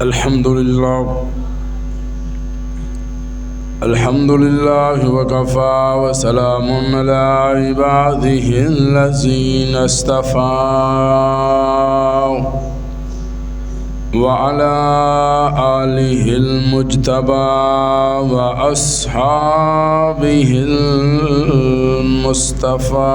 الحمد لله وكفى وسلام على عباده الذين اصطفى وعلى آله المجتبى وأصحابه المصطفى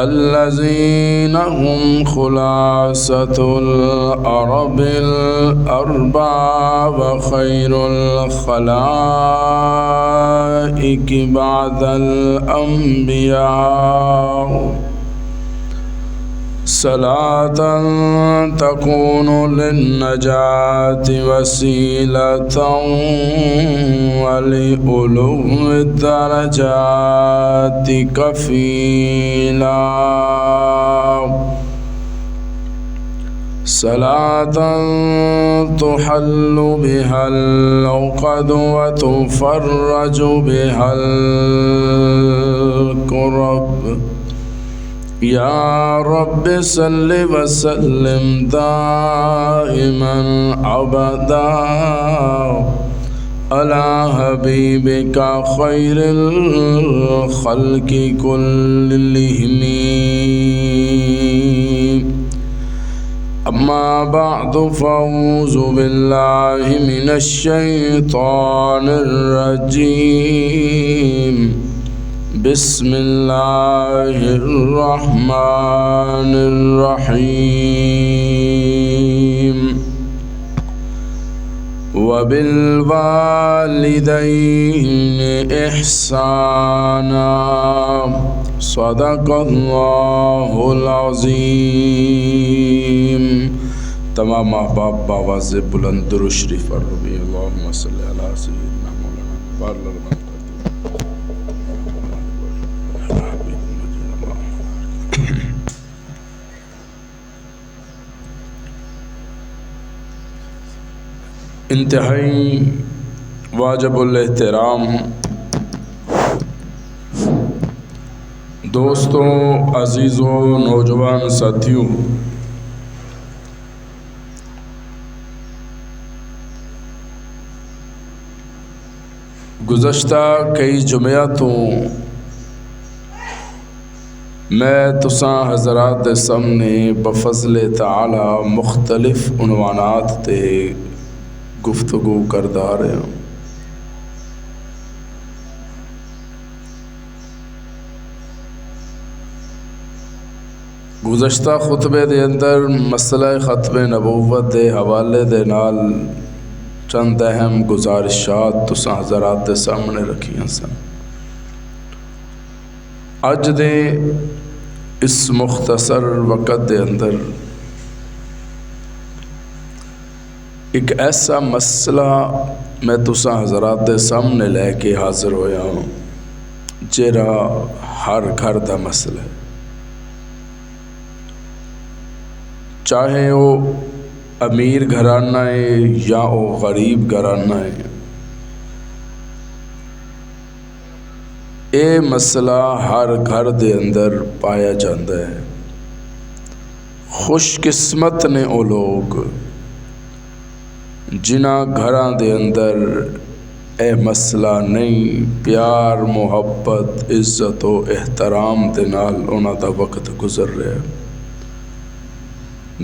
الذين هم خلاصة العرب الأربع وخير الخلائق بعد الأنبياء صلاة تكون للنجاة وسيلة ولعلو الدرجات كفيلا صلاة تحل بها العقد وتفرج بها الكرب يا رب صل وسلم دائما أبدا على حبيبك خير الخلق كلهم أما بعد فأعوذ بالله من الشيطان الرجيم بسم الله الرحمن الرحيم وبالوالدين إحسانا صدق الله العظيم. تمام احباب باواز بلند درود شریف پر ربی اللهم صل علی سیدنا مولانا بارل انتہائی واجب الاحترام دوستوں، عزیزوں، نوجوان ساتھیوں، گزشتہ کئی جمعہ تو میں تساں حضرات دے سامنے بفضل تعالی مختلف عنوانات تے گفتگو کردا رہے ہوں. گزشتہ خطبے دے اندر مسئلہ ختم نبوت دے حوالے دے نال چند اہم گزارشات تساں حضرات دے سامنے رکھیاں سن. اج دے اس مختصر وقت دے اندر ایک ایسا مسئلہ میں تساں حضرات دے سامنے لے کے حاضر ہویا ہوں جیڑا ہر گھر دا مسئلہ ہے، چاہے وہ امیر گھرانہ ہے یا وہ غریب گھرانہ ہے. اے مسئلہ ہر گھر دے اندر پایا جاندہ ہے. خوش قسمت نے وہ لوگ جنہاں گھراں دے اندر اے مسئلہ نہیں، پیار محبت عزت و احترام دے نال انہاں دا وقت گزر رہا ہے.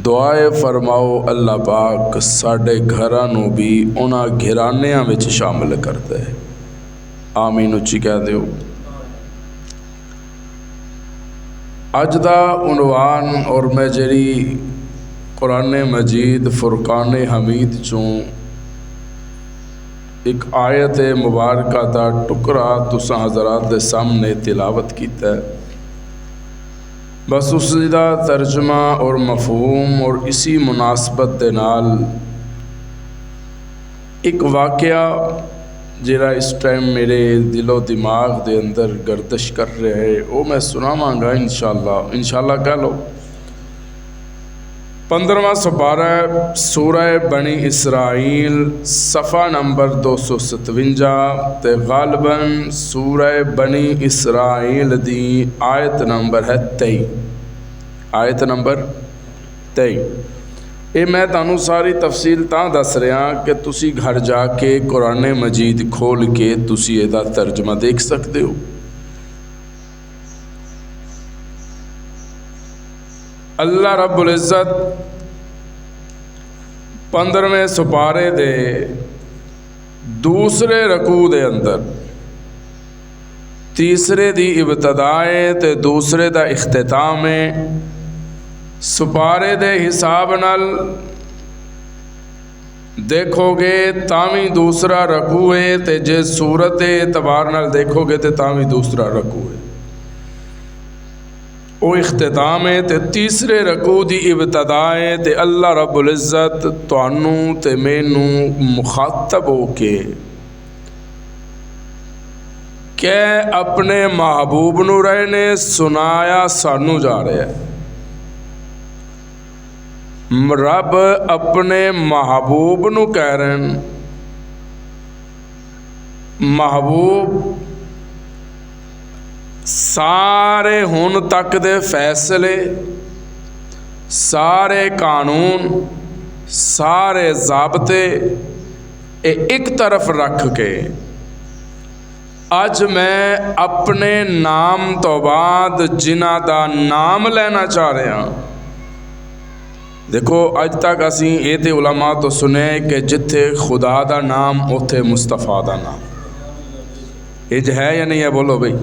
دعائے فرماؤ اللہ پاک ساڈے گھراں نو بھی انہاں گھرانیاں وچ شامل کرتا ہے. آمین اچھی کہہ دیو. اج دا عنوان اور میں جڑی قرآن مجید فرقان حمید چوں ایک آیت مبارکہ دا ٹکڑا تساں حضرات دے سامنے تلاوت کیتا ہے، بس اس دا ترجمہ اور مفہوم اور اسی مناسبت دے نال ایک واقعہ جڑا اس ٹائم میرے دل و دماغ دے اندر گردش کر رہے ہے وہ میں سناواں گا انشاءاللہ کہہ لو. 15واں سپارہ سورہ بنی اسرائیل صفحہ نمبر 257 تے غالباً سورہ بنی اسرائیل دی آیت نمبر ہے 23. آیت نمبر تے یہ میں تانوں ساری تفصیل تاں دس رہا کہ تسی گھر جا کے قرآن مجید کھول کے تسی یہ ترجمہ دیکھ سکتے ہو۔ اللہ رب العزت 15ویں سپارے دے دوسرے رکوع دے اندر تیسرے دی ابتدائے تے دوسرے دا اختتام سپارے دے حساب نال دیکھو گے تاویں دوسرا رکوع ہے تے جے سورت اعتبار نال دیکھو گے تے تاویں دوسرا رکوع ہے، او اختتام ہے تے تیسرے رکوع دی ابتدائے تے اللہ رب العزت تانوں تے مینوں مخاطب ہو کے کہ اپنے محبوب نو رہے نے سنایا سانو جا رہے ہیں۔ رب اپنے محبوب نو کہہ رہے ہیں، محبوب سارے ہن تک دے فیصلے، سارے قانون، سارے ضابطے ایک طرف رکھ کے اج میں اپنے نام تو بعد جنہ دا نام لینا چاہ رہے ہیں۔ دیکھو اج تک اسی یہ تے علماء تو سنے کہ جتھے خدا دا نام اوتھے مصطفیٰ دا نام، یہ ہے یا نہیں ہے؟ بولو بھئی،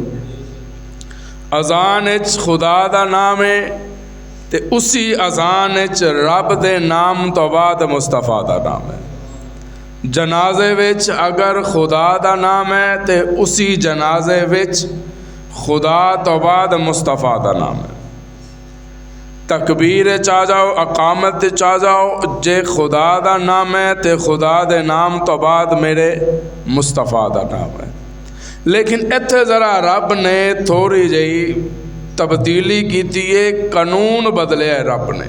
اذان اچ خدا دا نام ہے تے اسی اذان اچ رب دے نام تو بعد مصطفیٰ دا نام ہے۔ جنازے وچ اگر خدا دا نام ہے تے اسی جنازے وچ خدا تو بعد مصطفیٰ دا نام ہے۔ تکبیر چا جاؤ، اقامت چا جاؤ، جے خدا دا نام ہے تے خدا دے نام تو بعد میرے مصطفیٰ دا نام ہے۔ لیکن اتھے ذرا رب نے تھوڑی جہی تبدیلی کیتی ہے، قانون بدلے ہے رب نے،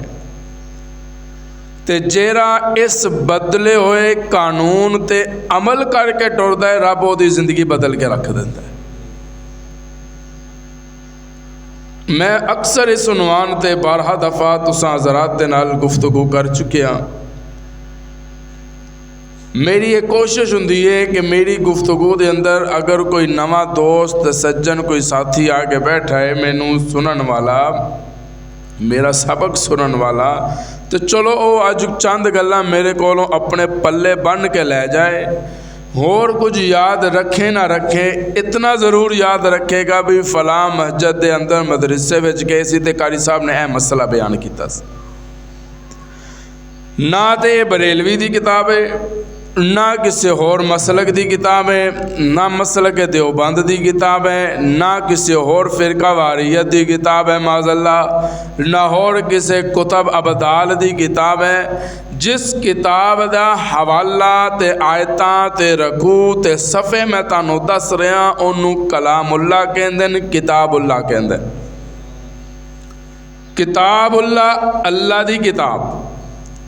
تے جیرا اس بدلے ہوئے قانون تے عمل کر کے ٹردا ہے، رب وہ دی زندگی بدل کے رکھ دیتا ہے۔ میں اکثر اس عنوان تے بارہا دفعہ تساں حضرات دے نال گفتگو کر چکے ہاں۔ میری یہ کوشش ہوندی ہے کہ میری گفتگو دے اندر اگر کوئی نواں دوست سجن کوئی ساتھی آ کے بیٹھا ہے مینوں سنن والا، میرا سبق سنن والا، تو چلو او اج چند گلاں میرے کولوں اپنے پلے بن کے لے جائے، اور کچھ یاد رکھے نہ رکھے، اتنا ضرور یاد رکھے گا بھی فلاں مسجد دے اندر مدرسے وچ گئے سی تے قاری صاحب نے اے مسئلہ بیان کیتا سی۔ نہ تے بریلوی دی کتاب ہے، نہ کسی اور مسلک دی کتاب ہے، نہ مسلک دیوبند دی کتاب ہے، نہ کسی اور فرقہ واریت دی کتاب ہے معاذ اللہ، نہ اور کسی کتب ابدال دی کتاب ہے۔ جس کتاب دا حوالہ تے آیتاں تے رکوع تے صفحے میں تانوں دس رہا انہوں کلام اللہ کہندے نے، کتاب اللہ کہندے۔ کتاب اللہ، اللہ دی کتاب،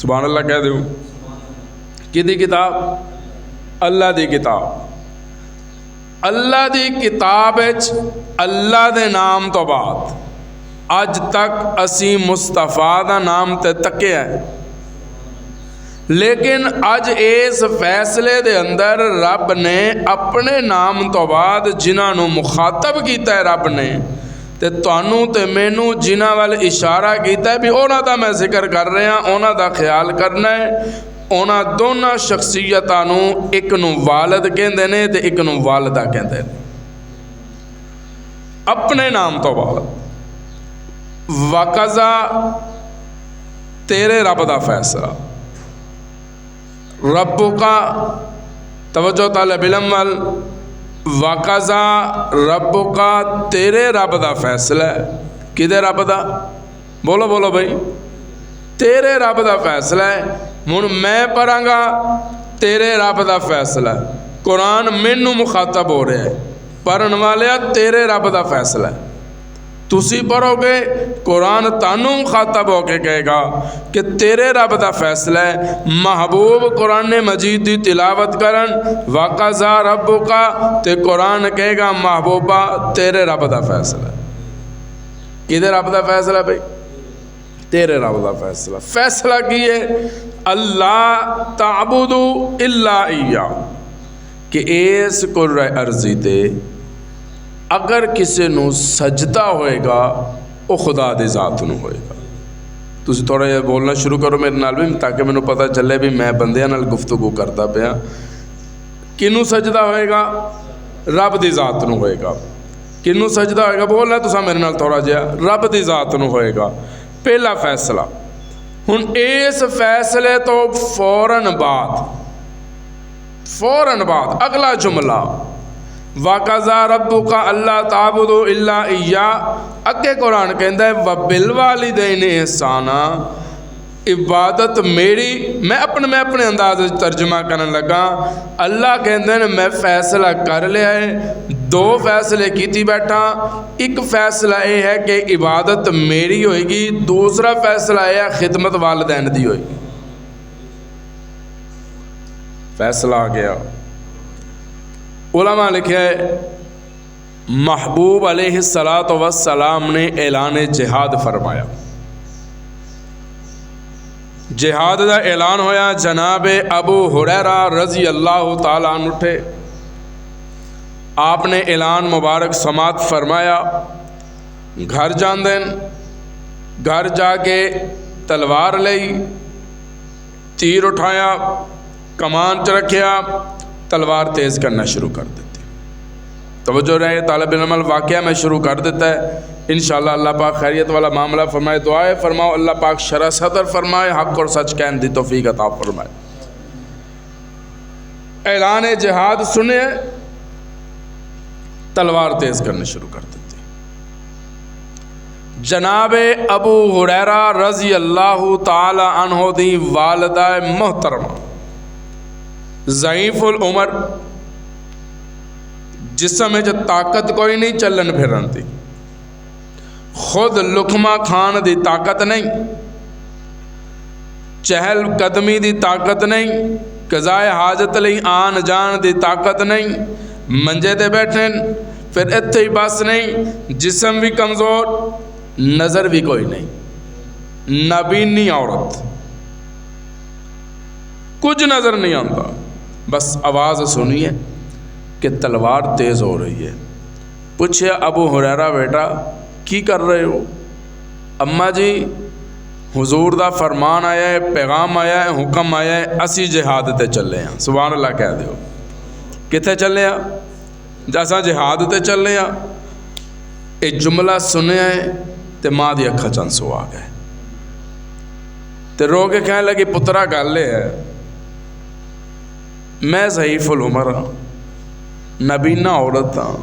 سبحان اللہ کہہ دیو، کی دی کتاب؟ اللہ دی کتاب۔ اللہ دی کتاب اچ اللہ دے نام تو بعد اج تک اسی مصطفیٰ دا نام تے تکے ہیں، لیکن اج اس فیصلے دے اندر رب نے اپنے نام تو بعد جنہاں نو مخاطب کیتا ہے رب نے، تے تانوں تے مینوں جنہاں وال اشارہ کیتا ہے بھی انہاں دا میں ذکر کر رہا ہاں، انہاں دا خیال کرنا ہے۔ انہاں دونوں شخصیتاں نو ایک نو والد کہندے نے تے ایک نو والدہ کہندے نے۔ اپنے نام تو بعد وقضا تیرے رب دا فیصلہ، رب کا توجہ طالب علم وال، وقضا رب کا تیرے رب دا فیصلہ ہے۔ کدے رب دا؟ بولو بولو بھائی، تیرے رب دا فیصلہ ہے۔ ہن میں پڑھاں گا تیرے رب دا فیصلہ ہے، قرآن مینوں مخاطب ہو رہا ہے، پڑھن والے تیرے رب دا فیصلہ ہے۔ تسی پڑھو گے قرآن تانوں مخاطب ہو کے کہے گا کہ تیرے رب دا فیصلہ ہے۔ محبوب قرآن مجید دی تلاوت کرن وقضا ربک، تے قرآن کہے گا محبوبہ تیرے رب دا فیصلہ ہے۔ کدے رب دا فیصلہ بھائی؟ تیرے رب دا فیصلہ. فیصلہ کی ہے اللہ تعبدو الا ایہ کہ اس کرۂ ارضی تے اگر کسی نو سجدہ ہوئے گا وہ خدا دی ذات نو ہوئے گا. تسی تھوڑا یہ بولنا شروع کرو میرے نال بھی تاکہ مینوں پتہ چلے بھی میں بندیاں نال گفتگو کرتا پیا. کنوں سجدہ ہوئے گا؟ رب دی ذات نو ہوئے گا. کنوں سجدہ ہوئے گا؟ بولنا تسا میرے نال تھوڑا جہا. رب دی ذات نو ہوئے گا. پہلا فیصلہ. ہن اس فیصلے تو فوراً بعد اگلا جملہ وَقَضَىٰ رَبُّكَ أَلَّا تَعْبُدُوا إِلَّا إِيَّاهُ. اگے قرآن کہندا ہے وَبِالْوَالِدَيْنِ إِحْسَانًا. عبادت میری میں اپنے انداز ترجمہ کرنے لگا. اللہ کہندے نے میں فیصلہ کر لیا ہے. دو فیصلے کیتی بیٹھا. ایک فیصلہ یہ ہے کہ عبادت میری ہوئے گی. دوسرا فیصلہ یہ ہے خدمت والدین دی ہوئے گی. فیصلہ آ گیا. علماء لکھے محبوب علیہ السلام نے اعلان جہاد فرمایا. جہاد دا اعلان ہویا. جناب ابو ہریرہ رضی اللہ تعالیٰ عنہ اٹھے. آپ نے اعلان مبارک سماعت فرمایا. گھر جان دین. گھر جا کے تلوار لئی, تیر اٹھایا, کمان چ رکھیا, تلوار تیز کرنا شروع کر دیتی. توجہ رہے طالب علم. واقعہ میں شروع کر دیتا ہے. انشاءاللہ اللہ پاک خیریت والا معاملہ فرمائے. دعائے فرماؤ اللہ پاک شرح صدر فرمائے, حق اور سچ کہنے دی توفیق عطا فرمائے. اعلان جہاد سنے, تلوار تیز کرنے شروع کر دیتی. جناب ابو ہریرہ رضی اللہ تعالی عنہ دی والدہ محترمہ ضعیف العمر, جسم میں طاقت کوئی نہیں, چلن پھرن دی, خود لقمہ کھان دی طاقت نہیں, چہل قدمی دی طاقت نہیں, قضائے حاجت لئی آن جان دی طاقت نہیں, منجے دے بیٹھن پھر اتھے ہی بس نہیں, جسم بھی کمزور, نظر بھی کوئی نہیں, نابینی عورت, کچھ نظر نہیں آتا. بس آواز سنیے کہ تلوار تیز ہو رہی ہے. پوچھے ابو ہریرہ بیٹا کی کر رہے ہو؟ اماں جی حضور دا فرمان آیا ہے, پیغام آیا ہے, حکم آیا ہے, اسی جہاد تے چلے ہیں. سبحان اللہ کہہ دیو. کتے چلے ہیں؟ جیسا جہاد تے چلے ہیں. ایک جملہ سنے ہیں تے ماں دی اکھا چنسو آ گئے تے رو کے کہنے لگی پترا گالے ہے, میں ضعیف العمر ہاں, نبینا عورت ہاں,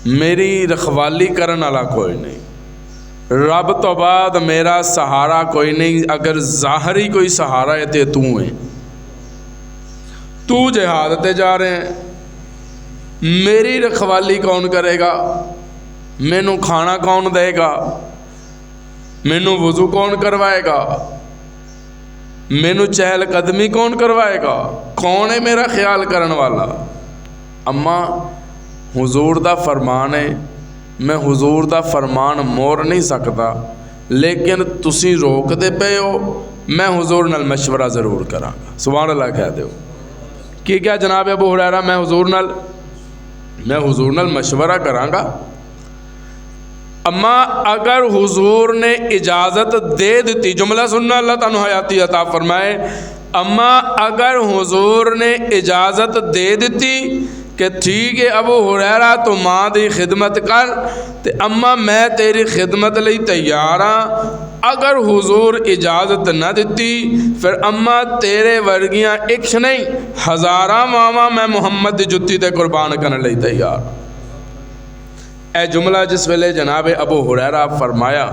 میری رکھوالی کرن والا کوئی نہیں, رب تو بعد میرا سہارا کوئی نہیں. اگر ظاہری کوئی سہارا ہے تے تو ہے. تو جہاد تے جا رہے ہیں, میری رکھوالی کون کرے گا؟ مینوں کھانا کون دے گا؟ مینوں وضو کون کروائے گا؟ مینوں چہل قدمی کون کروائے گا؟ کون ہے میرا خیال کرن والا؟ اماں حضور دا فرمان ہے, میں حضور دا فرمان موڑ نہیں سکتا, لیکن تسی روک دے پے ہو, میں حضور نال مشورہ ضرور کراں گا. سبحان اللہ کہہ دیو. کی کیا جناب ابو ہریرہ میں حضور نال مشورہ کراں گا. اما اگر حضور نے اجازت دے دیتی, جملہ سننا اللہ تعالیٰ حیاتی عطا فرمائے, اما اگر حضور نے اجازت دے دیتی کہ ٹھیک ہے ابو ہریرہ تو ماں دی خدمت کر, تے اما میں تیری خدمت لئی تیار ہاں. اگر حضور اجازت نہ دیتی پھر اما تیرے ورگیاں ایک نہیں ہزاراں ماواں میں محمد دی جتی تے قربان کرنے لئی تیار. اے جملہ جس ویلے جناب ابو ہریرہ فرمایا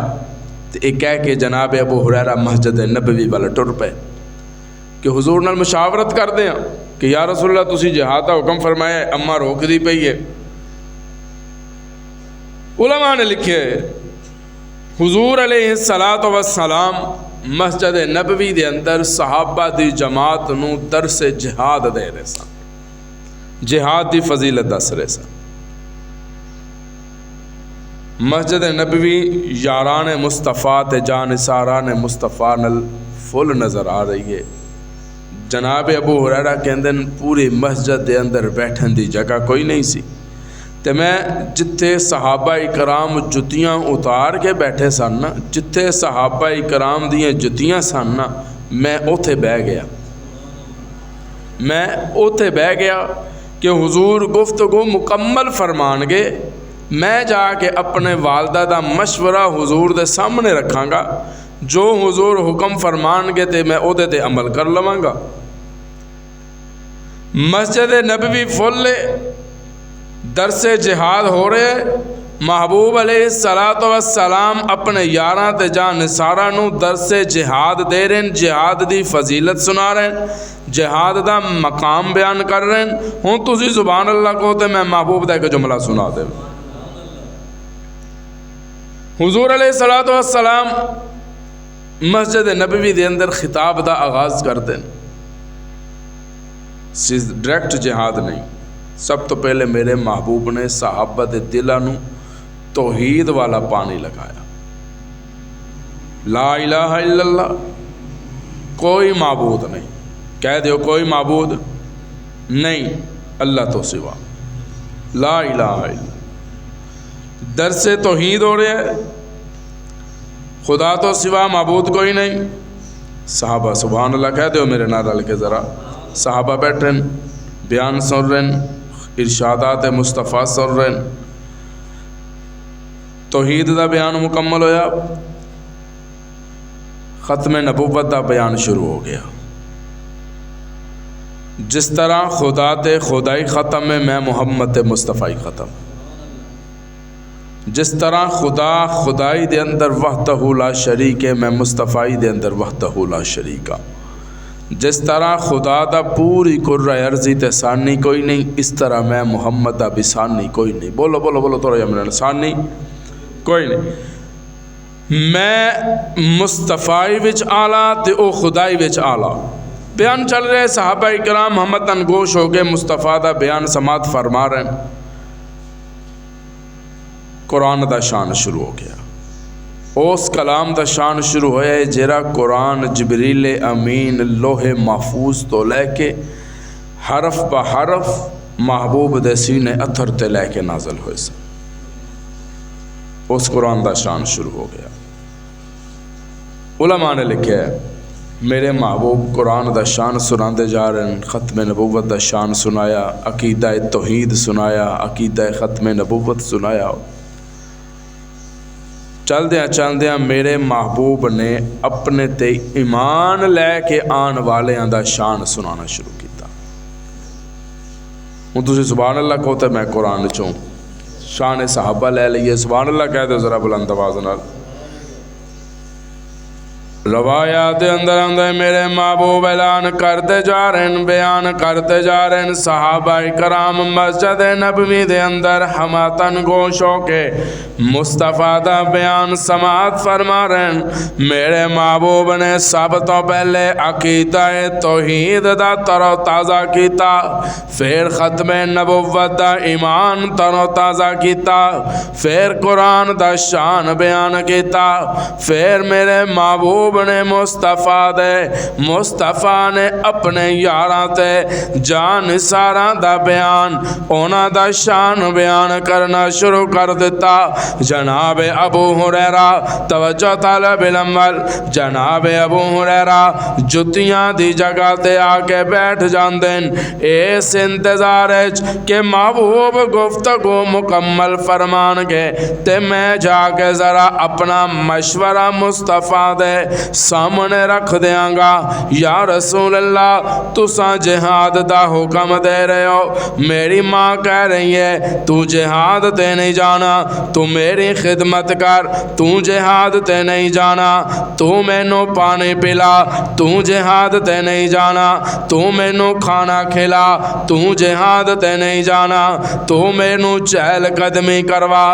تے ایک کہہ کے جناب ابو ہریرہ مسجد نبوی والا ٹر پے کہ حضور نال مشاورت کر دیں کہ یا رسول اللہ تسی جہاد دا حکم فرمایا, اما روک دی پئی ہے. علماء نے لکھے حضور علیہ السلام مسجد نبوی دے اندر صحابہ دی جماعت نو درس جہاد دے رہے سن, جہاد دی فضیلت دس رہے سن. مسجد نبوی یاران مصطفیٰ تے جانثاران مصطفیٰ نل فل نظر آ رہی ہے۔ جناب ابو ہریرہ کہندے پوری مسجد دے اندر بیٹھن دی جگہ کوئی نہیں سی، تے میں جتھے صحابہ کرام جتیاں اتار کے بیٹھے سن نا، جتھے صحابہ کرام دیاں جتیاں سن نا، میں اوتھے بہ گیا، میں اوتھے بہ گیا کہ حضور گفتگو مکمل فرمان گے، میں جا کے اپنے والدہ دا مشورہ حضور دے سامنے رکھاں گا، جو حضور حکم فرمان گے تے میں اودے تے عمل کر لواں گا۔ مسجد نبوی فل درس جہاد ہو رہے ہیں، محبوب علیہ السلام اپنے یاراں تے جانثاراں نو درس جہاد دے رہے ہیں، جہاد دی فضیلت سنا رہے ہیں، جہاد دا مقام بیان کر رہے ہیں۔ ہوں تسی سبحان اللہ کو تے میں محبوب دا ایک جملہ سنا دے۔ حضور علیہ السلام مسجد نبوی دے اندر خطاب دا آغاز کر دیں، ڈائریکٹ جہاد نہیں، سب تو پہلے میرے محبوب نے صحابہ دے دلاں نو توحید والا پانی لگایا، لا الہ الا اللہ، کوئی معبود نہیں، کہہ دیو کوئی معبود نہیں اللہ تو سوا، لا الہ الا اللہ۔ درس توحید ہو رہے ہے، خدا تو سوا معبود کوئی نہیں، صحابہ سبحان اللہ کہہ دیو میرے نال رل کے ذرا، صحابہ بیٹھن بیان سن رہن، ارشادات مصطفیٰ سن رہن، توحید دا بیان مکمل ہویا، ختم نبوت دا بیان شروع ہو گیا۔ جس طرح خدا تے خدائی ختم ہے، میں محمد تے مصطفی ختم، جس طرح خدا خدائی دے اندر وحدہ لا شریک ہے، میں مصطفی دے اندر وحدہ لا شریک ہاں۔ جس طرح خدا دا پوری کرہ ارضی تے ثانی کوئی نہیں، اس طرح میں محمد دا بھی ثانی کوئی نہیں۔ بولو بولو بولو تو رہا ثانی کوئی نہیں، میں مصطفی وچ آلہ تے او خدائی وچ آلہ۔ بیان چل رہے، صحابہ کرام ہمتن گوش ہو کے مصطفیٰ دا بیان سماعت فرما رہے ہیں، قرآن دا شان شروع ہو گیا۔ اس کلام دا شان شروع ہویا ہے جیرا قرآن جبریل امین لوح محفوظ تو لے کے حرف با حرف محبوب دے سینے اتھر تے لے کے نازل ہوئے سن، اس قرآن دا شان شروع ہو گیا۔ علماء نے لکھا ہے میرے محبوب قرآن دا شان سناندے جا رہے ہیں، ختم نبوت دا شان سنایا، عقیدہ توحید سنایا، عقیدہ ختم نبوت سنایا۔ چلدیاں میرے محبوب نے اپنے تے ایمان لے کے آن والے دا شان سنانا شروع کیتا۔ ہوں تسی سبحان اللہ کہو تے میں قرآن چوں شان صحابہ لے لئیے، سبحان اللہ کہہ دو ذرا بلند آواز نال۔ روایات اندر اندر میرے محبوب اعلان کرتے جا رہے ہیں، بیان کرتے جا رہے ہیں، صحابہ کرام مسجد نبوی دے اندر ہماتن گوش ہو کے مصطفیٰ دا بیان سماعت فرما رہے ہیں۔ میرے محبوب نے سب تو پہلے عقیدہ توحید دا تر و تازہ کیتا، پھر ختم نبوت دا ایمان تر و تازہ کیتا، پھر قرآن دا شان بیان کیتا، پھر میرے محبوب نے مصطفیٰ نے اپنے یاراں تے جان ساراں دا بیان، اونا دا شان بیان کرنا شروع کر دیتا۔ جناب ابو ہریرہ توجہ طالب علم، جناب ابو ہریرہ جتیاں دی جگہ تے آ کے بیٹھ جاندیں، اس انتظار کہ محبوب گفتگو مکمل فرمان گے تے میں جا کے ذرا اپنا مشورہ مصطفیٰ دے سامنے رکھ دیاں گا۔ یا رسول اللہ تساں جہاد دا حکم دے رہے ہو، میری ماں کہہ رہی ہے تو جہاد تے نہیں جانا، تو میری خدمت کر، تو جہاد تے نہیں جانا، تو مینوں پانی پلا، تو جہاد تے نہیں جانا، تو مینوں کھانا کھلا، تو جہاد تے نہیں جانا، تو مینوں چہل قدمی کروا،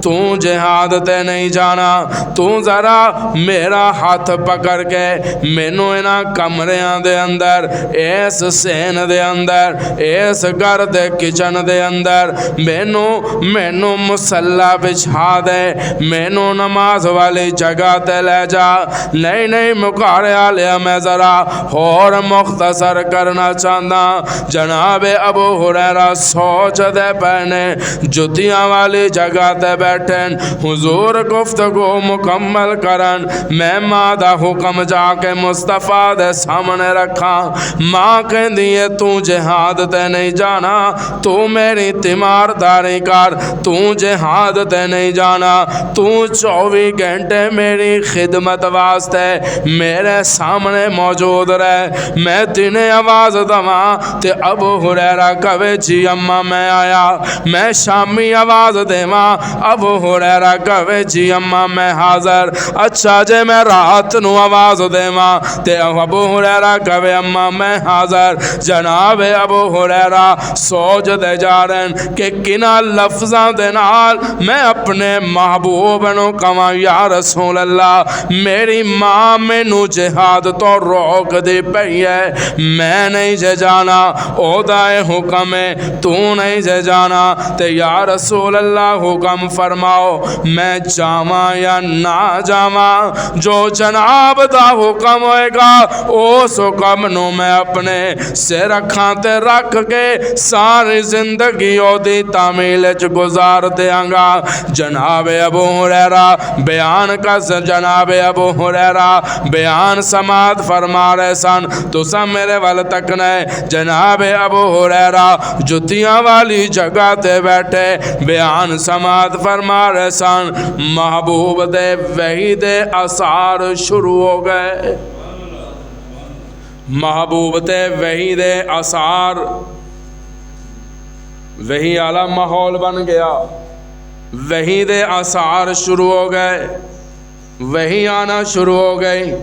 تو جہاد تے نہیں جانا، تو ذرا میرا میرا ہاتھ پکڑ کے مینوں انہاں کمریاں دے اندر اس سین دے اندر اس گھر دے کچن دے اندر مینوں مصلی بچھا دے مینوں نماز والی جگہ تے لے جا نہیں مکارے آلیا میں ذرا اور مختصر کرنا چاہتا جناب ابو ہریرہ سوچ دے پہنے جتیاں والی جگہ تے بیٹھن حضور گفتگو مکمل کرن میں ماں دا حکم جا کے مصطفیٰ دے سامنے رکھا ماں کہن دیئے تو جہاد تے نہیں جانا تو میری تیمارداری کر تو جہاد تے نہیں جانا تو 24 گھنٹے میری خدمت واسطے میرے سامنے موجود رہے میں تینہیں آواز دواں تے ابو ہریرہ کہے جی اماں میں آیا میں شامی آواز دیواں ابو ہریرہ کہے جی اماں میں حاضر اچھا جے میں رات نو آواز دیواں تے ابو ہریرہ کہے اماں میں حاضر جناب ابو ہریرہ سوچ دے جا رہن کہ کنا لفظاں دے نال میں اپنے محبوب نو کہاں یا رسول اللہ میری ماں مینوں جہاد تو روک دی پئی ہے میں نہیں جے جانا او دائے حکم ہے تو نہیں جے جانا تے یا رسول اللہ حکم فرماؤ میں جاواں یا نہ جاواں جو جناب دا حکم ہوئے گا اس حکم نو میں اپنے سے رکھاں تے رکھ کے ساری زندگی او دی تعمیل گزار دیاں گا جناب ابو ہریرہ جناب ابو ہریرہ بیان سماعت فرما رہے سن تو سب میرے وال تکنے جناب ابو ہریرہ جتیاں والی جگہ تے بیٹھے بیان سماعت فرما رہے سن محبوب دے وحی دے اثار شروع ہو گئے محبوب دے وحی دے اثار وحی اعلیٰ ماحول بن گیا وحی دے اثار شروع ہو گئے وحی آنا شروع ہو گئی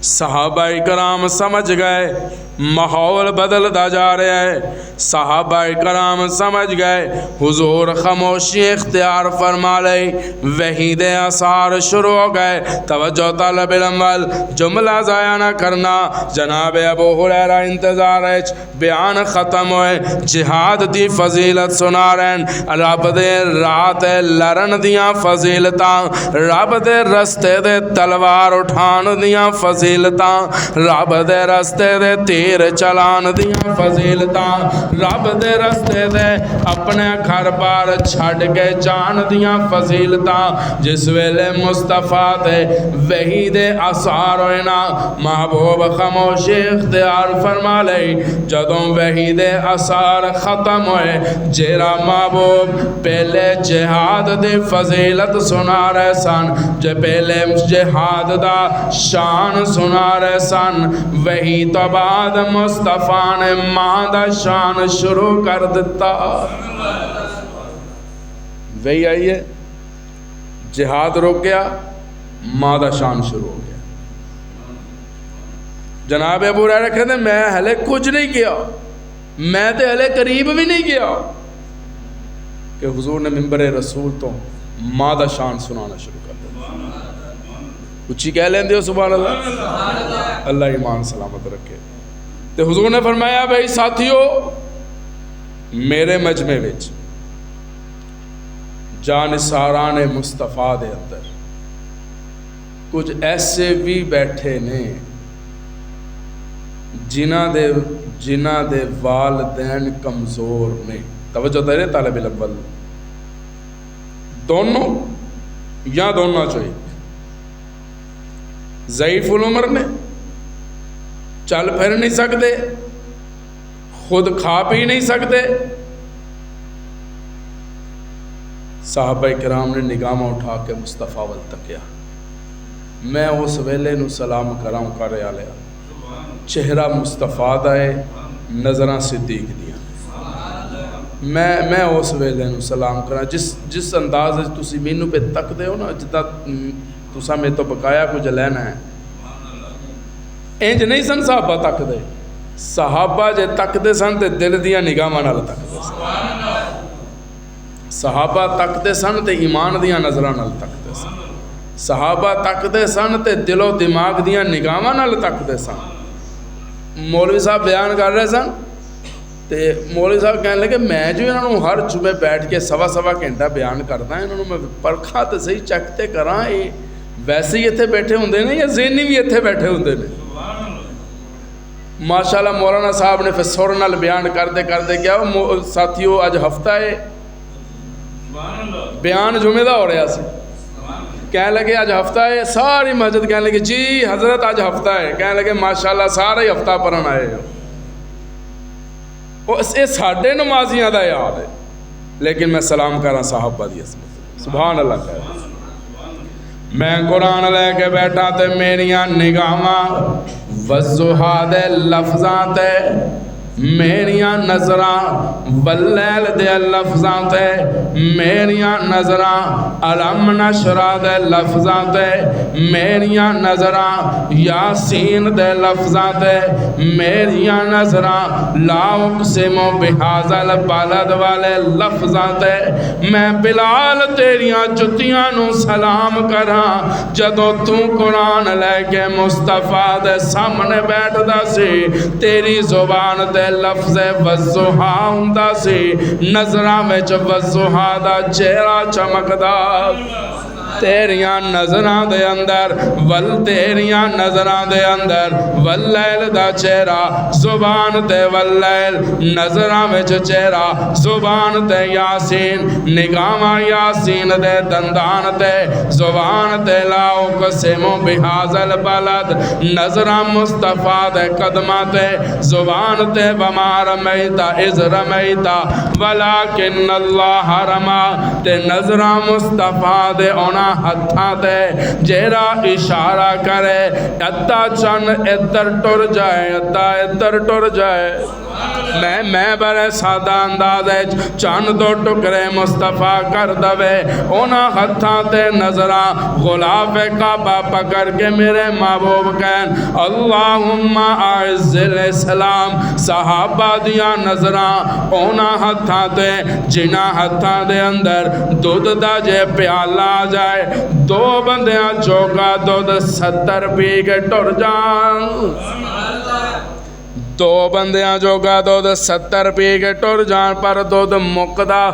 صحابہ کرام سمجھ گئے ماحول بدلتا جا رہا ہے صحابہ کرام سمجھ گئے حضور خاموشی اختیار فرما لئی وحی دے اثار شروع ہو گئے توجہ طالب علم وال جملہ ضائع نہ کرنا جناب ابو ہریرہ انتظار ہے بیان ختم ہوئے جہاد دی فضیلت سنا رہن رب دے رات لڑن دیاں فضیلتاں رب دے رستے دے تلوار اٹھان دیاں فضیلتاں رب دے رستے دے تیر چلان دیاں فضیلتاں رب دے رستے دے اپنے گھر بار چھڑ کے جان دیاں فضیلتاں جس ویلے مصطفیٰ دے وحی دے اثار ہوئینا محبوب خاموشی اختیار فرما لئی جدوں وحی دے اثار ختم ہوئے جیرا محبوب پہلے جہاد دی فضیلت سنا رہے سن جو پہلے جہاد دا شان سنا رہے سن وحی تو بعد مصطفیٰ نے ماں دا شان شروع کر دیتا وہی آئیے جہاد رک گیا ماں دا شان شروع ہو گیا جناب ابو ہریرہ کہتے ہیں میں ہلے کچھ نہیں کیا میں تے ہلے قریب بھی نہیں گیا کہ حضور نے منبر رسول تو ماں دا شان سنانا شروع کر دیا اچھی کہہ لیں دیو سبحان اللہ اللہ ایمان سلامت رکھے تو حضور نے فرمایا بھائی ساتھیو میرے مجمع وچ جانثاران مصطفیٰ دے اندر کچھ ایسے بھی بیٹھے نے جنہ دے والدین کمزور نے توجہ تیرے طالب علم دونوں یا دونوں چوئی ضعیف العمر نے چل پھر نہیں سکتے خود کھا پی نہیں سکتے صحابہ کرام نے نگاہ اٹھا کے مصطفیٰ وال تکیا میں اس ویلے نو سلام کراؤں کر رہا لیا چہرہ مصطفیٰ دا ہے نظراں صدیق دیاں میں اس ویلے نو سلام کراں جس انداز تسی مینوں پہ تک دے ہو نا جتا تسا میں تو بقایا کچھ لینا ہے انج نہیں سن صحابہ تک دے صحابہ جے تک دے سن تے دل دیاں نگاہاں نال تک دے سن صحابہ تک دے سن تے ایمان دیاں نظراں نال تک دے سن صحابہ تکتے سن تے دل و دماغ دیاں نگاہاں نال تکتے سن. مولوی صاحب بیان کر رہے سن تے مولوی صاحب کہنے لگے میں جو انہوں ہر جمعے بیٹھ کے سوا گھنٹہ بیان کرتا ہوں انہوں میں پرکھا تے صحیح چکتے کراں یہ ویسے ہی اتنے بیٹھے ہوندے نے یا ذہنی بھی اتنے بیٹھے ہوندے نے. ماشاءاللہ مولانا صاحب نے پھر سر نال بیان کرتے کیا ساتھیو اج ہفتہ ہے بیان جمعے دا ہو رہا سی. کہنے لگے اج ہفتہ ہے ساری مسجد کہنے لگے جی حضرت اج ہفتہ ہے. کہنے لگے ماشاءاللہ سارا ہی ہفتہ پڑھن آئے ہو. یہ ساڈے نمازیاں دا یاد ہے لیکن میں سلام کراں صحابہ دی عظمت. سبحان اللہ کہہ میں قرآن لے کے بیٹھا تے میریاں نگاہاں والضحیٰ دے لفظاں تے میریاں نظراں واللیل دے لفظاں تے میریاں نظراں علم نشرہ دے لفظاں تے میریاں نظراں یاسین دے لفظاں تے میریاں نظراں لا اقسم بہذا البلد والے لفظاں تے میں بلال تیریاں جتیاں نو سلام کراں جدو تو قرآن لے کے مصطفیٰ دے سامنے بیٹھ دا سی تیری زبان دے لفظ والضحیٰ ہوندا سی نظراں وچ والضحیٰ دا چہرہ چمکدا تیریاں نظراں دے اندر تیریاں نظراں دے اندر واللیل دا چہرہ زبان تے واللیل نظراں وچ چہرہ زبان تے یاسین نگاہاں یاسین دے دندان تے زبان تے لا اقسم بہذا البلد نظراں مصطفیٰ دے قدماں تے زبان تے وما رمیتا اذ رمیتا ولکن اللہ رما تے نظراں مصطفیٰ دے اونا ہتھاں دے جیرا اشارہ کرے ادھا چن ادھر ٹر جائے ادھا ادھر ٹر جائے. میں بڑے سادہ انداز ہے چند دو ٹکرے مصطفیٰ کر دوے اونا ہتھاں تے نظراں غلاف کعبہ پکڑ کے میرے محبوب کہن اللہم اعز الاسلام صحابہ دیا نظراں اونا ہتھاں تے جنہ ہتھاں دے اندر دودھ دا جے پیالہ آ جائے دو بندیاں چوکا دودھ 70 پی کے ٹر جان دو بندیاں جوگا دودھ 70 پی کے ٹر جان پر دودھ مقدہ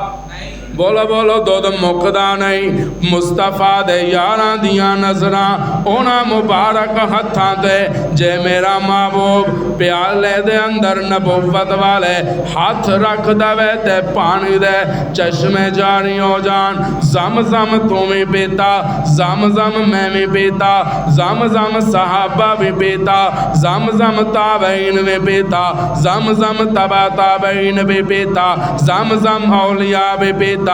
بولو دودھ مقدہ نہیں. مصطفیٰ دے یاراں دیاں نظراں اونا مبارک ہتھاں تے جے میرا محبوب پیالے دے اندر نبوت والے ہاتھ رکھ دوے تے پانی دے چشمے جاری ہو جان. زمزم تو بھی پیتا زمزم میں بھی پیتا زمزم صحابہ بھی پیتا زمزم تابعین بھی پیتا زمزم تبع تابعین بھی پیتا زمزم اولیاء بھی پیتا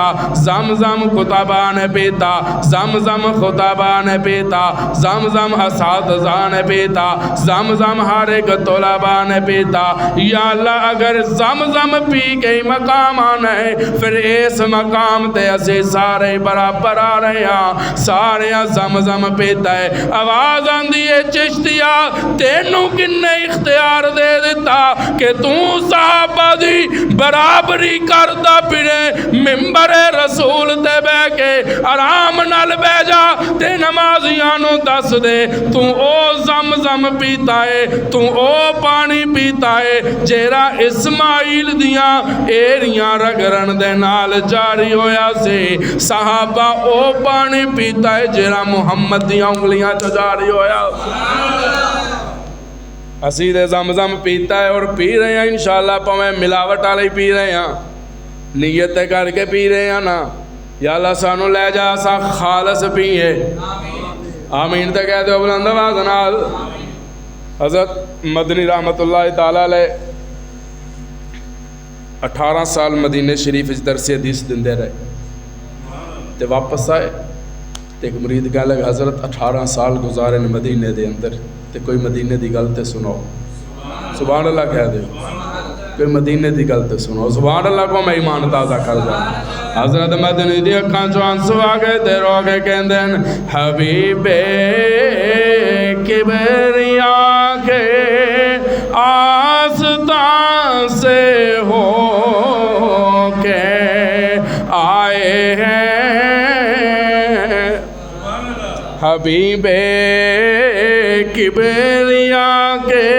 زمزم خطبہ نے پیتا زمزم خطبہ نے پیتا زمزم اساتذہ نے پیتا زمزم ہر ایک طلبہ نے پیتا. یا اللہ اگر زمزم پی کے مقام آنا ہے پھر اس مقام تے اسے سارے برابر آ رہے ہیں سارے زمزم پیتا ہے. آواز آندی ہے چشتیا تینوں کنے اختیار دے دیتا کہ تو صحابہ دی برابری کرتا پھرے ممبر رسول تے بے کے آرام نال بے جا تے نمازیاں نو دس دے تو او زمزم پیتا ہے تو او پانی پیتا ہے جیرا اسماعیل دیاں ایریاں رگرن دے نال جاری ہویا سے صحابہ او پانی پیتا ہے جیرا محمد دیاں انگلیاں تو جاری ہویا. اسی دے زمزم پیتا ہے اور پی رہے ہیں انشاءاللہ پویں ملاوٹ آلے پی رہے ہیں نیت کر کے پی رہے ہیں نا. یا اللہ سانو لے جا سا خالص پیئے آمین تے کہتے ہو بلند آواز نال. حضرت مدنی رحمت اللہ تعالیٰ علیہ 18 سال مدینہ شریف اس درس حدیث دندے رہے تے واپس آئے تے ایک مرید کہہ لگا حضرت 18 سال گزارے نے مدینہ دے اندر تے کوئی مدینہ دی گل تے سنو. سبحان اللہ کہہ دے کوئی مدینہ دی گل تے سنو. سبحان اللہ کو میں ایمان تازہ کر جا. حضرت مدنی دی اکھاں چوں آنسو آ گئے تے رو کے کہندن حبیب کبریا کے آستان سے ہو کے آئے ہیں حبیب کبریا کے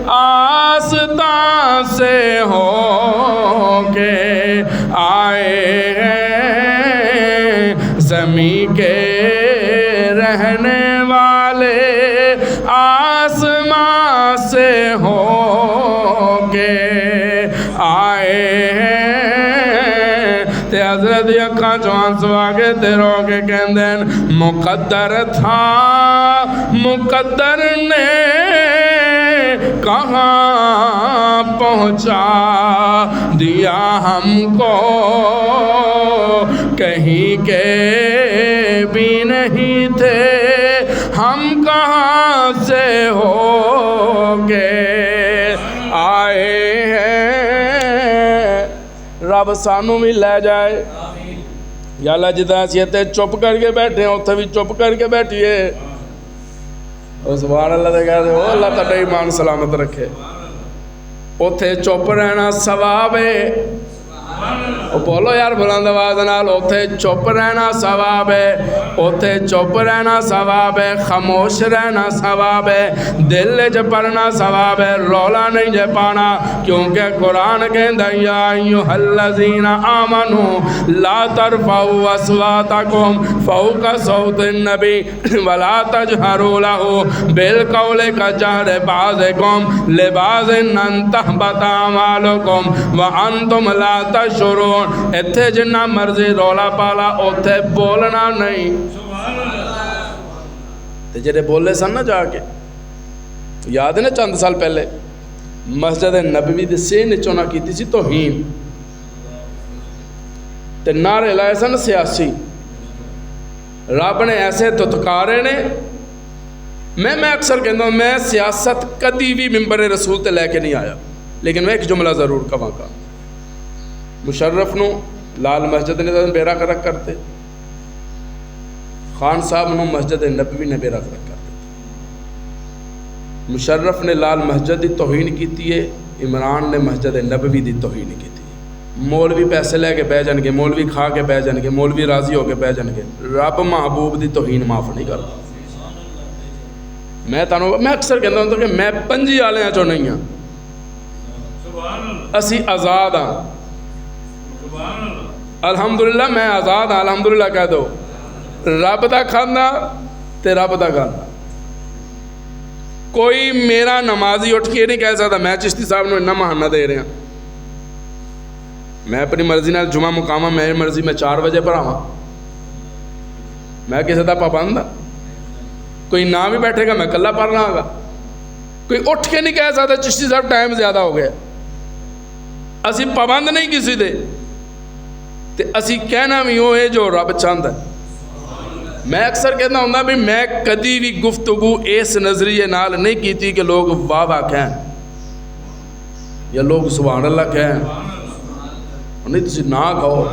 آستان سے ہو کے آئے ہیں، زمین کے رہنے والے آسمان سے ہو کے آئے ہیں۔ تے حضرت اکھاں چوں آنسو آگے تے رو کے کہندے مقدر تھا، مقدر نے کہاں پہنچا دیا ہم کو، کہیں کے بھی نہیں تھے ہم کہاں سے ہو کے آئے ہیں۔ رب سانو بھی لے جائے یا اللہ جدہ سیتے چپ کر کے بیٹھے ہیں اتھے بھی چپ کر کے بیٹھئے، سبحان اللہ دے کہتے ہو اللہ تعالیٰ ایمان سلامت رکھے۔ اتھے چپ رہنا ثواب ہے، بولو یار بلند آواز نال، اتھے چپ رہنا ثواب ہے، اتھے چپ رہنا ثواب ہے، خاموش رہنا ثواب ہے، دل جے پڑھنا ثواب ہے، رولا نہیں جے پانا، کیونکہ قرآن کہندا یا ایھا الذین آمنوا لا ترفعوا اصواتکم فوق صوت النبی ولا تجہروا لہ بالقول کجہر بعضکم لبعض ان تحبط اعمالکم وانتم لا تشعرون۔ اتھے جنہ مرضی رولا پالا اتھے بولنا نہیں۔ تے جڑے بولے سن نا جا کے یاد ہے نا چند سال پہلے مسجد نبوی دے سے نچونا کیتی سی توہین تے نعرے لائے سن سیاسی، رب نے ایسے دھتکارے نے۔ میں اکثر کہتا ہوں میں سیاست کدی بھی ممبر رسول تے لے کے نہیں آیا، لیکن میں ایک جملہ ضرور کہاں گا، مشرف نو لال مسجد نے بیرا کرک کرتے، خان صاحب نو مسجد نبوی نے بیرا کرک کرتے، مشرف نے لال مسجد دی توہین کیتی ہے، عمران نے مسجد نبوی دی توہین کیتی ہے۔ مولوی پیسے لے کے بہ جان گے، مولوی کھا کے بہ جان گے، مولوی راضی ہو کے بہ جان گے، رب محبوب دی توہین معاف نہیں کرتا۔ میں اکثر کہتا ہوں کہ میں پنجی والے چوں نہیں ہاں، اسی آزاد ہاں، الحمدللہ میں آزاد ہاں، الحمدللہ کہہ دو، رب دا کھانا تے رب دا کھانا۔ کوئی میرا نمازی اٹھ کے نہیں کہہ سکتا میں چشتی صاحب نو اتنا مہانہ دے رہے ہیں، میں اپنی مرضی نال جمعہ مقامہ میری مرضی میں 4 بجے پڑھاواں، میں کسی دا پابند ہاں؟ کوئی نہ بھی بیٹھے گا میں کلا پڑھ رہا گا، کوئی اٹھ کے نہیں کہہ سکتا چشتی صاحب ٹائم زیادہ ہو گیا، اسی پابند نہیں کسی دے، تے اسی کہنا بھی ہوئے جو رب چاہتا ہے۔ میں اکثر کہنا ہوں بھی میں کدی بھی گفتگو اس نظریے نال نہیں کیتی کہ لوگ واہ واہ کہیں یا لوگ سبحان اللہ کہیں، نہیں تسی نہ کہو،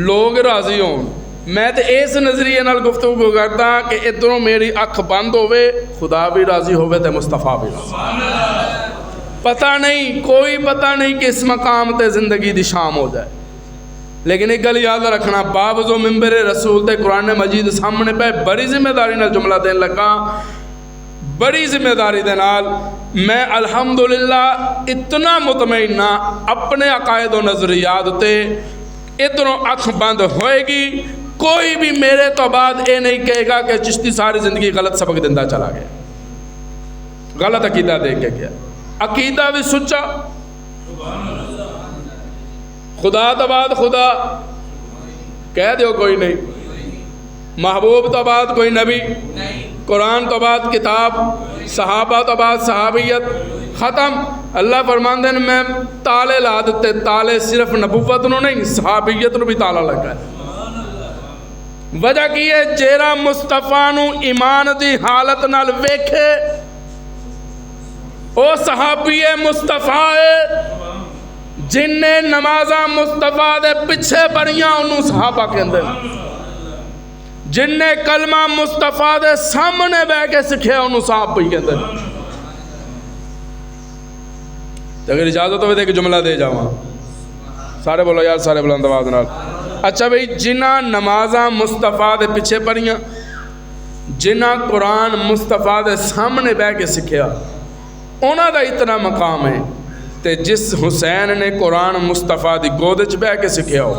لوگ راضی ہوں۔ میں تے اس نظریے نال گفتگو کرتا کہ ادھروں میری اکھ بند ہوئے خدا بھی راضی ہوئے تے مصطفیٰ بھی راضی۔ پتہ نہیں، کوئی پتہ نہیں کہ اس مقام تے زندگی دی شام ہو جائے، لیکن ایک گل یاد رکھنا، باوجود ممبر رسول تے قرآن مجید سامنے پہ بڑی ذمہ داری نال جملہ دین لگا، بڑی ذمہ داری دے نال میں الحمدللہ اتنا مطمئن اپنے عقائد و نظریات تے ادھروں اکھ بند ہوئے گی، کوئی بھی میرے تو بعد اے نہیں کہے گا کہ چشتی ساری زندگی غلط سبق دیندہ چلا گیا، غلط عقیدہ دے کے گیا، عقیدہ بھی سچا، خدا تو بعد خدا کہہ دیو کوئی نہیں، محبوب تو بعد کوئی نبی، قرآن تو بعد کتاب، صحابہ تو بعد صحابیت، ختم۔ اللہ فرماندے ہیں میں تالے لا دیتے، تالے صرف نبوت نو نہیں صحابیت نو بھی تالا لگا ہے۔ وجہ کی ہے جیرا مصطفیٰ نو ایمان دی حالت نال ویکھے او صحابی مصطفیٰ ہے، جن نے نمازاں مصطفیٰ دے پچھے پڑھیاں انہوں صحابہ کے اندر، جن نے کلمہ مصطفیٰ دے سامنے بہ کے سکھے انہوں صحابہ کے اندر۔ اگر اجازت ہوئے تو ایک جملہ دے جاؤں، سارے بولو یار، سارے بلند آواز نال۔ اچھا بھئی جنہ نمازاں مصطفیٰ دے پیچھے پڑھیاں جنہاں قرآن مصطفیٰ دے سامنے بہ کے سکھیا انہاں دا اتنا مقام ہے، تے جس حسین نے قرآن مصطفیٰ دی گود وچ بہ کے سکھیا ہو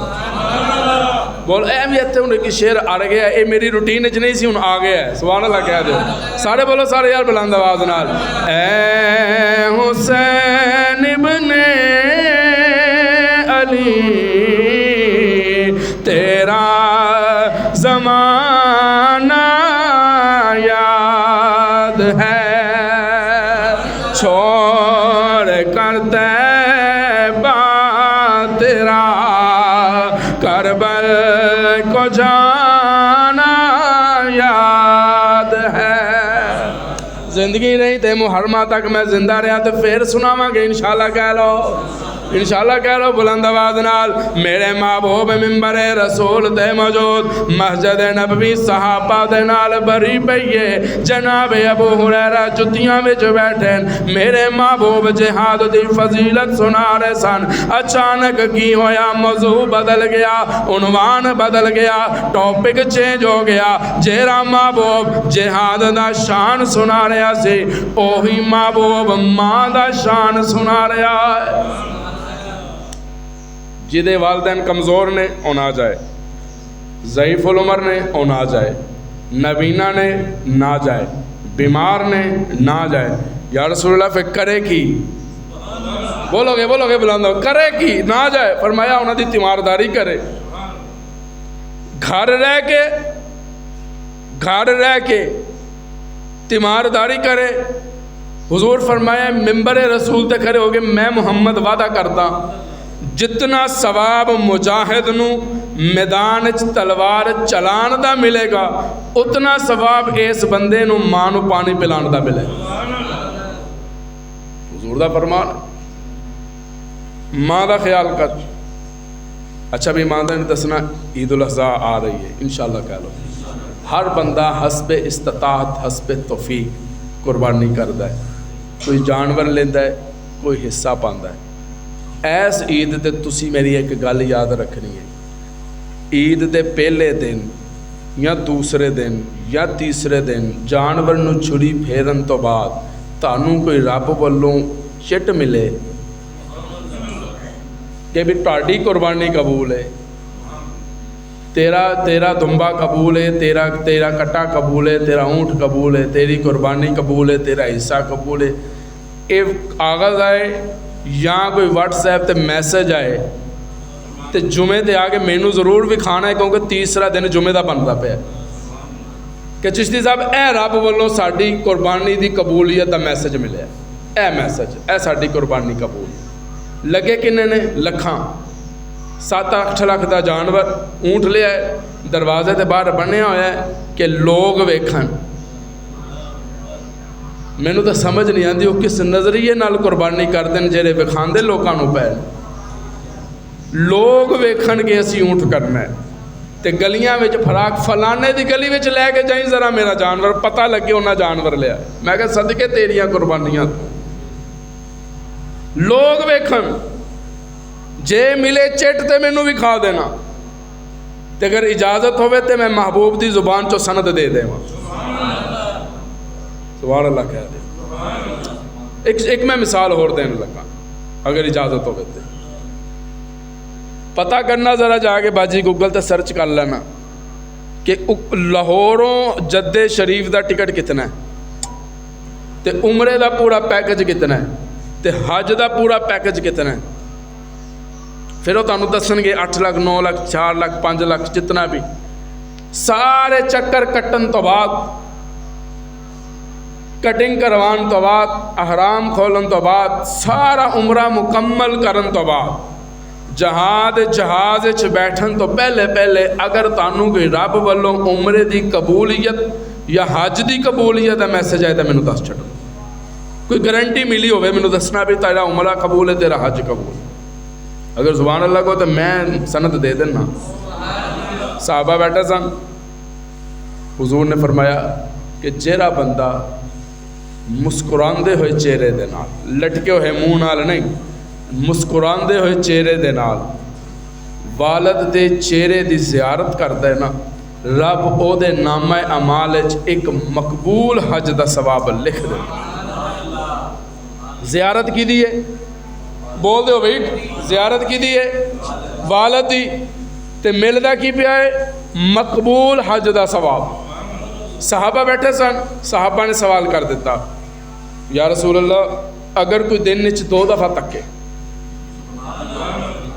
بول اے بھی اتنے انہیں کی شعر اڑ گیا، اے میری روٹین وچ نہیں سی ہن آ گیا ہے، سبحان اللہ کہہ دو سارے بولو سارے یار بلند آواز نال، اے حسین ابن علی تیرا زمانہ یاد ہے، چھوڑ کر طیبہ تیرا کربل کو جانا یاد ہے۔ زندگی نہیں تے محرمہ تک میں زندہ رہا تو پھر سناواں گے انشاءاللہ کہہ لو، انشاءاللہ کہہ لو بلند آواز نال، میرے محبوب ممبر رسول تے موجود مسجد نبوی صحابہ دے نال بری پئیے، جناب ابو ہریرہ جتیاں وچ بیٹھے، میرے محبوب جہاد دی فضیلت سنا رہے سن، اچانک کی ہویا موضوع بدل گیا، عنوان بدل گیا، ٹاپک چینج ہو گیا، جیرا محبوب جہاد دا شان سنا رہا سی اوہی محبوب ماں دا شان سنا رہا ہے۔ جدے والدین کمزور نے اُن آ جائے، ضعیف العمر نے اُن آ جائے، نبینہ نے نہ جائے، بیمار نے نہ جائے، یا رسول اللہ پھر کرے کی بولو گے بلند ہو، کرے کی نہ جائے، فرمایا انہوں دی تیمارداری کرے، گھر رہ کے تیمارداری کرے۔ حضور فرمایا ممبر رسول تے کھڑے ہو گے، میں محمد وعدہ کرتا جتنا ثواب مجاہد نو میدان تلوار چلان دا ملے گا اتنا ثواب اس بندے نو ماں نو پانی پلان دا ملے گا۔ حضور دا فرمان ماں دا خیال کر۔ اچھا بھی ماں دا نہیں دسنا عید الاضحیٰ آ رہی ہے انشاءاللہ کہہ لو، ہر بندہ حسب استطاعت حسب توفیق قربانی کردا ہے، کوئی جانور لیندہ ہے کوئی حصہ پاندا ہے۔ ایس عید تے تسی میری ایک گل یاد رکھنی ہے، عید دے پہلے دن یا دوسرے دن یا تیسرے دن جانور نو چھری پھیرن تو بعد تانوں کوئی رب والوں چٹ ملے کہ بھی تہاڈی قربانی قبول ہے، تیرا دمبا قبول ہے، تیرا کٹا قبول ہے، تیرا اونٹ قبول ہے، تیری قربانی قبول ہے، تیرا حصہ قبول ہے، اے آغاز آئے یا کوئی واٹس ایپ تے میسج آئے تے جمعے تے آگے مینو ضرور بھی کھانا ہے کیونکہ تیسرا دن جمعے دا بنتا پیا کہ چشتی صاحب اے رب والوں ساڈی قربانی دی قبولیت دا میسج ملیا، اے میسج اے ساڈی قربانی قبول لگے کنے نے لکھاں 7-8 لاکھ دا جانور اونٹ لیا ہے، دروازے تے باہر بنیا ہویا ہے کہ لوگ ویکھن۔ مینوں تو سمجھ نہیں آتی وہ کس نظریے نال قربانی کر دیں جہے وکھاندے لوگوں نو پے لوگ ویکھن کے اسی اونٹ کرنا ہے تے گلیاں وچ فراق فلانے دی گلی وچ لے کے جائیں ذرا میرا جانور پتہ لگے انہاں جانور لیا، میں کہ صدقے تیریاں قربانیاں لوگ ویکھن، جے ملے چٹ تے مینوں بھی کھا دینا تے اگر اجازت ہوئے تے میں محبوب دی زبان چو سند دے دے ماں سبحان اللہ کہہ دے۔ ایک میں مثال اور دینے لگا اگر اجازت ہوئے تے پتہ کرنا ذرا جا کے باجی گوگل تے سرچ کر لینا کہ لاہوروں جدے شریف دا ٹکٹ کتنا ہے تے عمرے دا پورا پیکج کتنا ہے تے حج دا پورا پیکج کتنا ہے، پھر وہ تانوں دسن گے 8 لاکھ 9 لاکھ 4 لاکھ 5 لاکھ جتنا بھی، سارے چکر کٹن تو بعد کٹنگ کروان تو بعد احرام کھولن تو بعد سارا عمرہ مکمل کرن تو بعد جہاز وچ بیٹھن تو پہلے اگر تانوں کوئی رب والوں عمرے دی قبولیت یا حج دی قبولیت دا میسج آئے تو مینوں دس چھڈو، کوئی گارنٹی ملی ہوئے مینوں دسنا بھی تیرا عمرہ قبول ہے تیرا حج قبول، اگر سبحان اللہ کو تو میں سند دے دینا۔ صحابہ بیٹھے سن، حضور نے فرمایا کہ جیڑا بندہ مسکراندے ہوئے چہرے دے نال، لٹکے ہوئے منہ نال نہیں، مسکراندے ہوئے چہرے دے نال والد دے چہرے دی زیارت کرتا ہے نا، رب او دے نامہ اعمال وچ ایک مقبول حج دا ثواب لکھ دے۔ زیارت کی دی ہے؟ بول دے ہو بھائی، زیارت کی دی ہے؟ والد دی، تے ملدا کی پیا ہے؟ مقبول حج دا ثواب۔ صحابہ بیٹھے سن، صحابہ نے سوال کر دیتا، یا رسول اللہ اگر کوئی دن وچ 2 دفعہ تکے،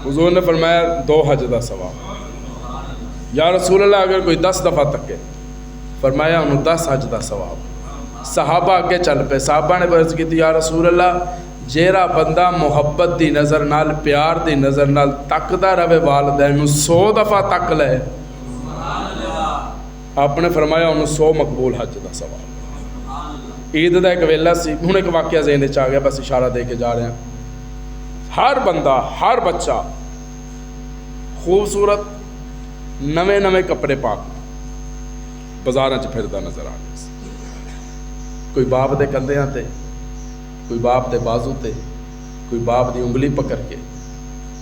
حضور نے فرمایا 2 حج دا ثواب۔ یا رسول اللہ اگر کوئی 10 دفعہ تکے، فرمایا انہوں 10 حج دا ثواب۔ صحابہ اگے چل پے، صحابہ نے عرض کی یا رسول اللہ جیڑا بندہ محبت دی نظر نال، پیار دی نظر نال تکدا رہے والدین 100 دفعہ تک لے، آپ نے فرمایا انہوں 100 مقبول حج دا ثواب۔ عید دا ایک ویلا سی، ہن ایک واقعہ ذہن وچ آ گیا، بس اشارہ دے کے جا رہے ہیں۔ ہر بندہ، ہر بچہ خوبصورت نویں نویں کپڑے پا کے بازاراں چ پھردا نظر آ گیا۔ کوئی باپ دے کندھیاں تے، کوئی باپ دے بازو تے، کوئی باپ دی انگلی پکڑ کے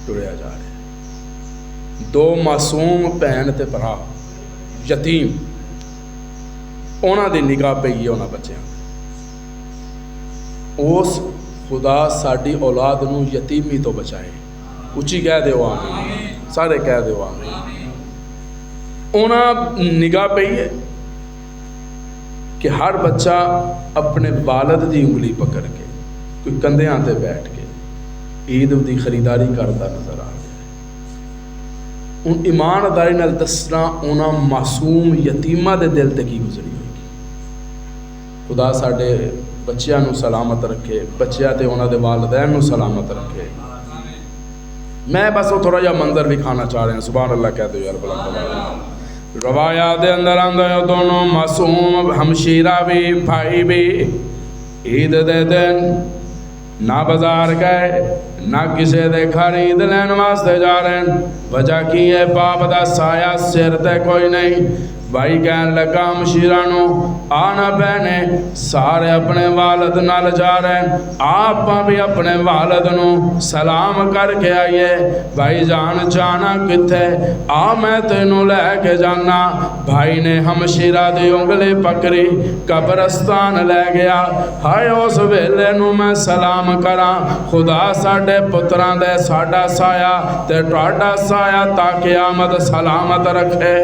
ٹریا جا رہا ہے۔ 2 معصوم بہن تے بھرا یتیم، انہاں دی نگاہ پئی ہے انہاں بچیاں۔ اس خدا ساڈی اولاد نو یتیمی تو بچائے، اچھی کہہ دیو آمین، سارے کہہ دیو آمین۔ انہاں نگاہ پئی ہے کہ ہر بچہ اپنے والد دی انگلی پکڑ کے، کوئی کندھیاں تے بیٹھ کے عید دی خریداری کرتا نظر آ گیا۔ ان ایمانداری نال دسنا انہاں معصوم یتیماں دے دل تے کی گزری ہوئی گی۔ خدا ساڈے بچیاں نو سلامت رکھے، بچیاں تے انہاں دے والدین نو سلامت رکھے۔ میں بس وہ تھوڑا جا منظر دکھانا چاہ رہے ہیں، سبحان اللہ کہہ دو یار بلند آواز۔ روایات دے اندر آندے دونوں معصوم ہمشیرہ بھی بھائی بھی عید دے دن نہ بازار گئے نہ کسے دے گھر عید لین واسطے جا رہے ہیں۔ وجہ کی ہے؟ باپ دا سایہ سر تے کوئی نہیں۔ بھائی کہن لگا ہمشیرہ نو آنا بہنے سارے اپنے والد نال جا رہے ہیں، آپ بھی اپنے والد نو سلام کر کے آئیے۔ بھائی جان جانا کتے؟ آ میں تینوں لے کے جانا۔ بھائی نے ہمشیرہ دی انگلی پکڑی، قبرستان لے گیا۔ ہائے اس ویلے نو میں سلام کراں، خدا ساڈے پتراں دے ساڈا سایہ تے ٹاڈا سایہ تا قیامت سلامت رکھے،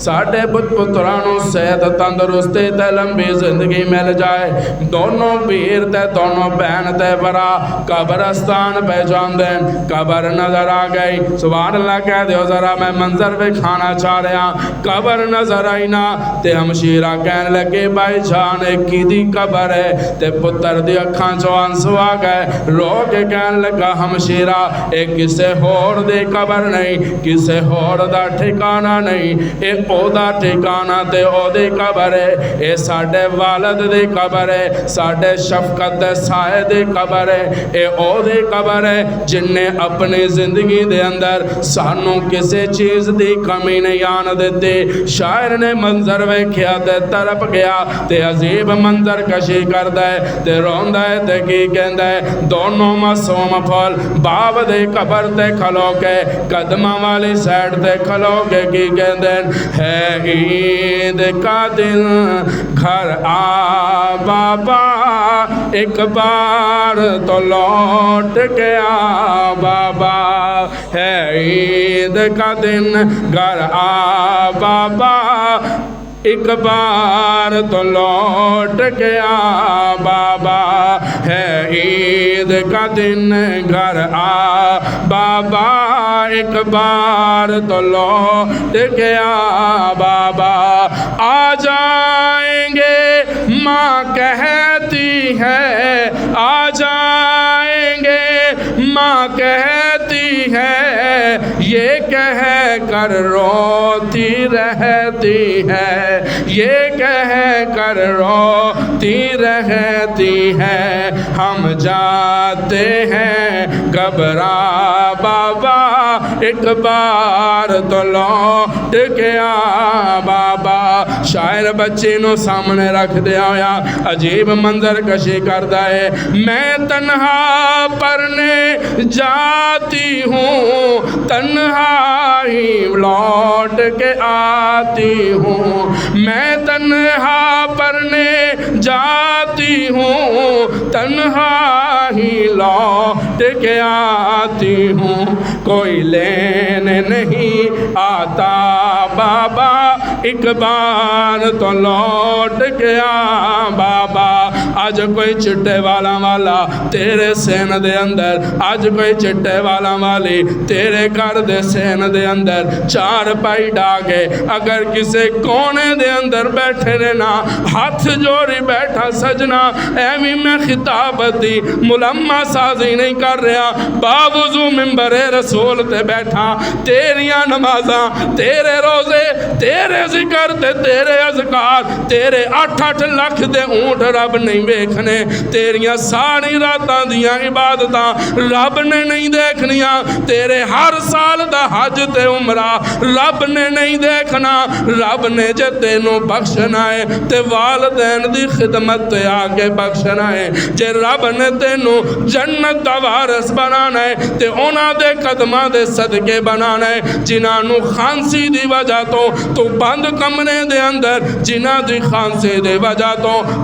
ساڈے پترانوں صحت تندرستی تے لمبی زندگی مل جائے۔ دونوں پیر تے دونوں بہن تے برا قبرستان پہ جان دیں، قبر نظر آ گئی۔ سبحان اللہ کہہ دیو ذرا، میں منظر بھی کھانا چاہ رہا۔ قبر نظر آئی نا تے ہمشیرہ کہنے لگے بھائی جان کی دی قبر ہے؟ تے پتر دی اکھاں چو آنسو آ گئے، رو کے کہنے لگا ہمشیرہ ایک کسے ہور دی قبر نہیں، کسے ہور دا ٹھکانہ نہیں، اے او دا ٹھکانہ تے او دی قبر ہے، اے ساڈے والد دی قبر ہے، ساڈے شفقت دے سائے دی قبر ہے، اے او دی قبر ہے جن نے اپنی زندگی دے اندر سانوں کسی چیز دی کمی نہیں آن دیتی۔ شاعر نے منظر ویکھیا تے تڑپ گیا تے عجیب منظر کشی کردا ہے تے روندا ہے تے کی کہندا ہے، دونوں معصوم پھل باپ دی قبر تے کھلو کے قدماں والی سائڈ تے کھلو کے کی کہندے ہے عید کا دن گھر آ بابا، ایک بار تو لوٹ کے آ بابا، ہے عید کا دن گھر آ بابا، ایک بار تو لوٹ کے آ بابا، ہے عید کا دن گھر آ بابا، ایک بار تو لوٹ کے آ بابا۔ آ جائیں گے ماں کہتی ہے، آ جائیں گے ماں کہتی ہے، یہ کہہ کر روتی رہتی ہے، یہ کہہ کر روتی رہتی ہے، ہم جاتے ہیں گھبرا بابا، ایک بار تو لوٹ کے آ بابا. شاعر بچے نو سامنے رکھ دیا ہویا عجیب منظر کشی کردا ہے. میں تنہا پڑھنے جاتی ہوں تنہا ہی لوٹ کے آتی ہوں. میں تنہا پڑھنے جاتی ہوں تنہا ہی لوٹ کے آتی ہوں. کوئی لینے نہیں آتا بابا ایک بار تو لوٹ کے آ بابا. آج کوئی چٹے والا تیرے سین دے اندر, آج کوئی چٹے والی تیرے گھر دے سین دے اندر چار پائی ڈاگے اگر کسے کونے دے اندر بیٹھے رہنا ہاتھ جوڑی بیٹھا سجنا ایویں میں خطاب دی ملمہ سازی نہیں کر رہا. باوضو ممبر رسول تے بیٹھا تیریاں نمازاں تیرے روزے تیرے ذکر تے تیرے اذکار تیرے 8-8 لاکھ دے اونٹ رب نہیں ویکھنے, تیریاں ساری راتاں دیاں عبادتاں رب نے نہیں دیکھنیاں, تیرے ہر سال دا حج تے عمرہ رب نے نہیں دیکھنا. رب نے جے تینوں بخشنا ہے تے والدین دی خدمت تے آگے بخشنا ہے. جے رب نے تینوں جنت دا وارث بنانا ہے تے انہاں دے قدماں دے صدقے بنانا ہے جنہاں نو خانسی دی وجہ تو بند کمرے دے اندر جنہاں دی خانسی دے وجہ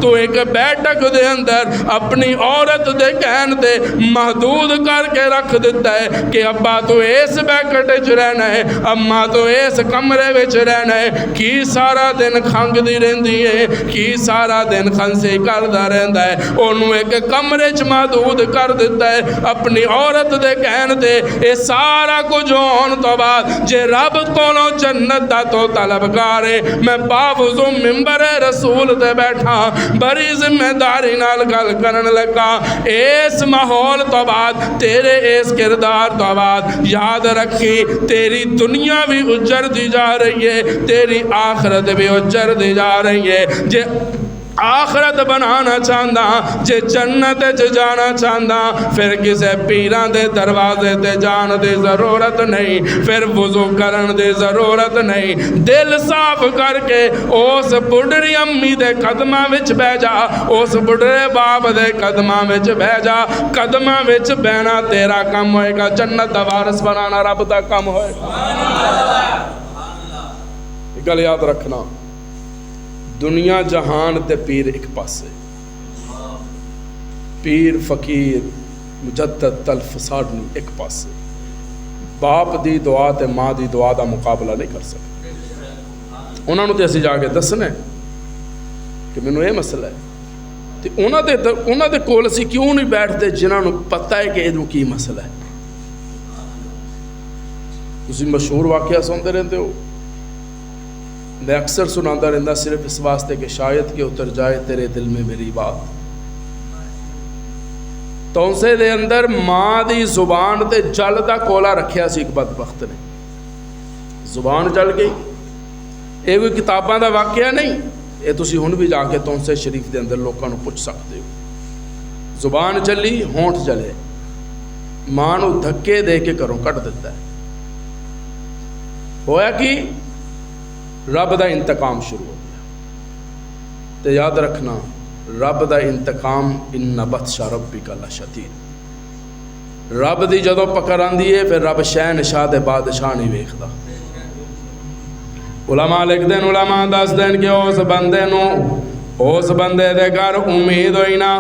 تو ایک بیٹھک دے اندر اپنی عورت دے کہن دے محدود کر کے رکھ دیتا ہے کہ ابا تو اس بیکٹ وچ رہنا ہے اما تو اس کمرے وچ رہنا ہے. کی سارا دن کھنگ دی رہندی ہے کی سارا دن خانسی کردا رہندا ہے اونوں ایک کمرے چ محدود کر دیتا ہے اپنی عورت دے کہن دے. اے سارا کچھ ہون تو بعد جے رب کولوں جنت دا تو طلبگار ہے میں باوضو ممبر رسول تے بیٹھا بڑی ذمہ داری نال گل کرن لگا. اس ماحول تو بعد تیرے اس کردار تو بعد یاد رکھی تیری دنیا بھی اجڑ دی جا رہی ہے تیری آخرت بھی اجڑ دی جا رہی ہے. جے آخرت بنانا چاہندا جے جنت جانا چاہندا پھر کسے پیران دے دروازے تے جان دی ضرورت نہیں, پھر وضو کرن دی ضرورت نہیں. دل صاف کر کے اس بڑھڑی امی دے قدماں وچ بہ جا, اس بڑھڑے باپ دے قدماں وچ بہ جا. قدماں وچ بہنا تیرا کم ہوئے گا, جنت دا وارث بنانا رب دا کم ہوئے گا. گل یاد رکھنا دنیا جہان تے پیر ایک پاسے, پیر فقیر مجدد تل فساد نہیں ایک پاسے. باپ دی دعا تے ماں دی دعا دا مقابلہ نہیں کر سکتے. انہوں نے تے اسی جا کے دسنے کہ میں نے یہ مسئلہ ہے تے انہوں دے کول اسی کیوں نہیں بیٹھتے جنہوں نے پتہ ہے کہ یہ کی مسئلہ ہے. تسی مشہور واقعہ سنتے رہتے ہو, میں اکثر سناتا رہتا صرف اس واسطے کہ شاید کہ اتر جائے تیرے دل میں میری بات. تونسے دے اندر ماں دی زبان تے جل دا کولا رکھیا سی ایک بدبخت نے, زبان جل گئی. یہ کوئی کتاباں دا واقعہ نہیں, یہ تسی ہن بھی جا کے تونسے شریف دے اندر لوکاں نو پوچھ سکتے ہو. زبان چلی ہونٹ جلے, ماں نو دھکے دے کے گھروں کٹ دیتا ہے. ہویا کہ رب دا انتقام شروع ہو گیا. تو یاد رکھنا رب دا انتقام ان بطش ربک لشدید. رب دی جدوں پکڑ آندی ہے پھر رب شہنشاہ دے بادشاہ نہیں ویکھدا. علماء لکھ دین, علماء دس دین کہ اس بندے نو اس بندے دے گھر امید ہوئی نا,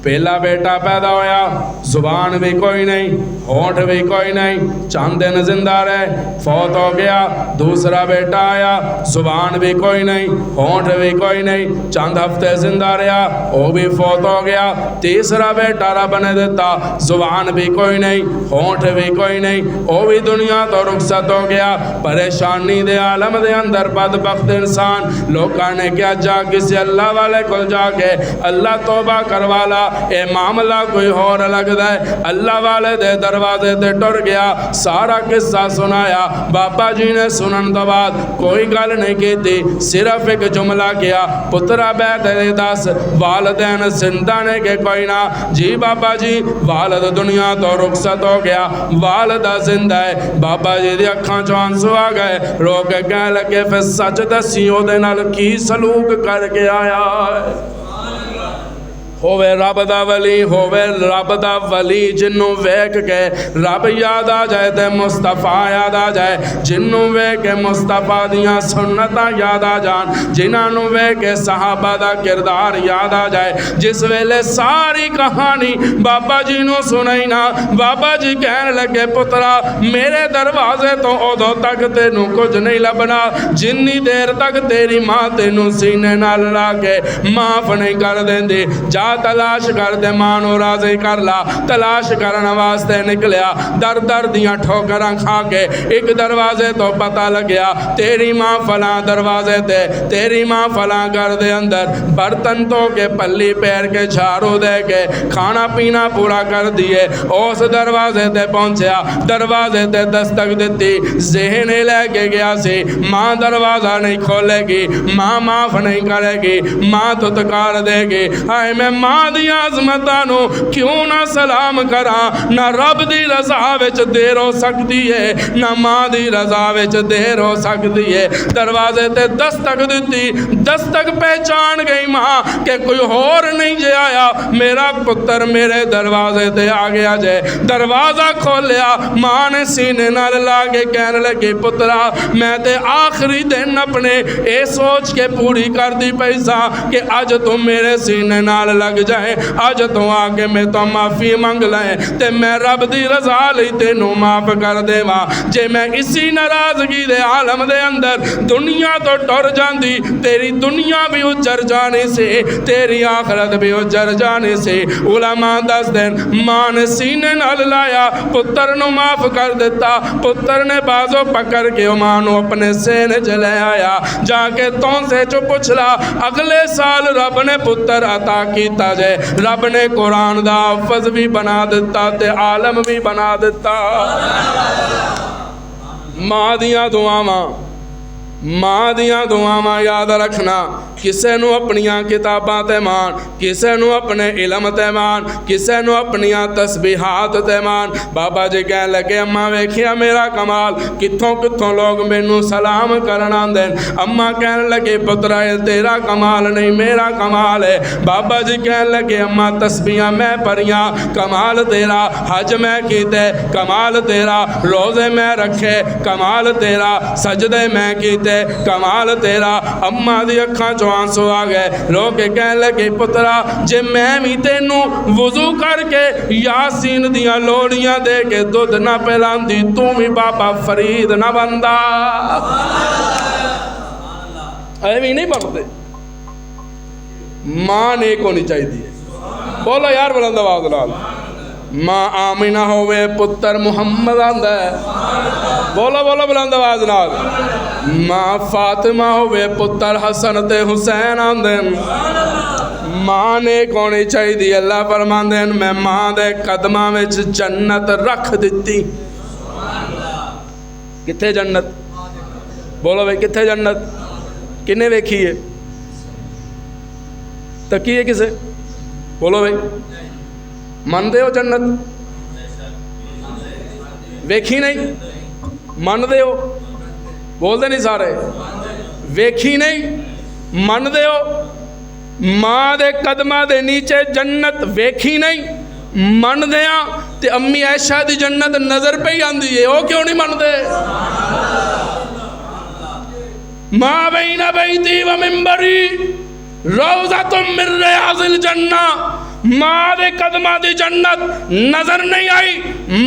پہلا بیٹا پیدا ہویا زبان بھی کوئی نہیں ہونٹ بھی کوئی نہیں, چند دن زندہ رہے فوت ہو گیا. دوسرا بیٹا آیا زبان بھی کوئی نہیں ہونٹ بھی کوئی نہیں, چند ہفتے زندہ رہا وہ بھی فوت ہو گیا. تیسرا بیٹا رب نے دیتا زبان بھی کوئی نہیں ہونٹ بھی کوئی نہیں, وہ بھی دنیا تو رخصت ہو گیا. پریشانی دے عالم دے اندر بدبخت انسان لوکاں نے کیا جا کسی اللہ والے کو جا کے اللہ توبہ کروالا, اے معاملہ کوئی اور لگدا ہے، اللہ والے دے دروازے تے ٹر گیا، سارا قصہ سنایا۔ بابا جی نے سنن تو بعد کوئی گل نہیں کیتی، صرف ایک جملہ کیا، پترا بیٹھ دے دس والدین زندہ نے کہ کوئی نہ؟ جی بابا جی والد دنیا تو رخصت ہو گیا، والدہ زندہ ہے۔ بابا جی دی اکھاں چوں آنسو آ گئے، رو کے کہنے لگے پھر سچ دسی او دے نال کی سلوک کر کے آیا ہے؟ ہووے رب دا ولی، ہووے رب دا ولی جنوں ویکھ کے رب یاد آ جائے تے مصطفیٰ یاد آ جائے، جنوں ویکھ کے مصطفیٰ دیاں سنتاں یاد آ جان، جنہاں نوں ویکھ کے صحابہ دا کردار یاد آ جائے۔ جس ویلے ساری کہانی بابا جی نوں سنائی نا، بابا جی کہنے لگے پترا میرے دروازے تو ادوں تک تینوں کچھ نہیں لبنا جنی دیر تک تیری ماں تینوں سینے نال لا کے معاف نہیں کر دیندی۔ جا تلاش کر دے ماں نوں راضی کر لا۔ تلاش کرن واسطے نکلیا، در در دیاں ٹھوکراں کھا کے ایک دروازے تو پتہ لگیا تیری ماں فلاں دروازے تے، تیری ماں فلاں گھر دے اندر برتن تو کے پلی پیر کے جھاڑو دے کے کھانا پینا پورا کر دیے۔ اس دروازے تے پہنچیا، دروازے تے دستک دیتی، ذہن لے کے گیا سی ماں دروازہ نہیں کھولے گی، ماں معاف نہیں کرے گی، ماں تو تکار دے گی۔ ہائے میں ماں دی عظمتاں نو کیوں نہ سلام کراں؟ نہ رب دی رضا وچ دیر ہو سکتی ہے، نہ ماں دی رضا وچ دیر ہو سکتی ہے۔ دروازے تے دستک دیتی، دستک پہچان گئی ماں کہ کوئی اور نہیں جے آیا، میرا پتر میرے دروازے تے آ گیا جے۔ دروازہ کھولیا، ماں نے سینے نال لا کے کہنے لگی پترا میں تے آخری دن اپنے اے سوچ کے پوری کر دی پیسہ کہ اج تم میرے سینے نال لگ جائے، اج تو آگے میں تو معافی منگ لائیں تے میں رب دی رضا لئی تینوں معاف کر دے ماں۔ جے میں اسی ناراضگی دے عالم دے اندر دنیا تو ٹر جاندی، تیری دنیا بھی اجر جانے سے، تیری آخرت بھی اجر جانے سے۔ علماء دس دن ماں نے سینے نال لایا، پتر نو معاف کر دیتا، پتر نے بازو پکڑ کے ماں نو اپنے سینے چلے آیا، جا کے تو سے جو پچھلا اگلے سال رب نے پتر عطا کیتا جے، رب نے قرآن دا حافظ بھی بنا دیتا تے عالم بھی بنا دیتا۔ ماں دیاں دعاواں، ماں دیاں دعاواں یاد رکھنا۔ کسے نو اپنیاں کتاباں تے مان، کسے نو اپنے علم تے مان، کسے نو اپنیاں تسبیحات تے مان۔ بابا جی کہنے لگے اماں ویکھیا میرا کمال، کتھوں کتھوں لوگ مینوں سلام کرنا دین۔ اماں کہنے لگے پترا یہ تیرا کمال نہیں میرا کمال ہے۔ بابا جی کہنے لگے اماں تسبیحاں میں پڑھیاں کمال تیرا، حج میں کیتے کمال تیرا، روزے میں رکھے کمال تیرا، سجدے میں کیتے کمال تیرا۔ اماں دی اکھاں چوں آنسو آ گئے، رو کے کہنے لگے پترا جے میں بھی تینوں وضو کر کے یاسین دیاں لوڑیاں دے کے دودھ نہ پلاندی تو بھی بابا فرید نہ بندا۔ اے بھی نہیں بنتے، ماں نیک ہونی چاہیے۔ بولو یار بلند آواز نال، ماں آمینہ ہوئے پتر محمد آندا ہے، بولو بولو بلند آواز نال۔ ماں فاطمہ ہوئے پتر حسن تے حسین آندے، ماں نیک ہونی چاہیے۔ اللہ فرماندے میں ماں دے قدماں وچ جنت رکھ دتی۔ کتھے جنت؟ بولو بھائی کتھے جنت؟ کنے ویکھی ہے؟ تکی ہے کسے؟ بولو بھائی من دے ہو جنت؟ ویکھی نہیں؟ من دے ہو؟ بول دے نہیں سارے؟ ویکھی نہیں؟ من دے ہو؟ ماں دے قدمہ دے نیچے جنت ویکھی نہیں؟ من دیاں تے امی عائشہ دی جنت نظر پہ ہی آندی ہے، وہ کیوں نہیں من دے؟ ماں بین بیتی و منبری روضۃ من ریاض الجنہ، ماں دے قدمہ دی جنت نظر نہیں آئی،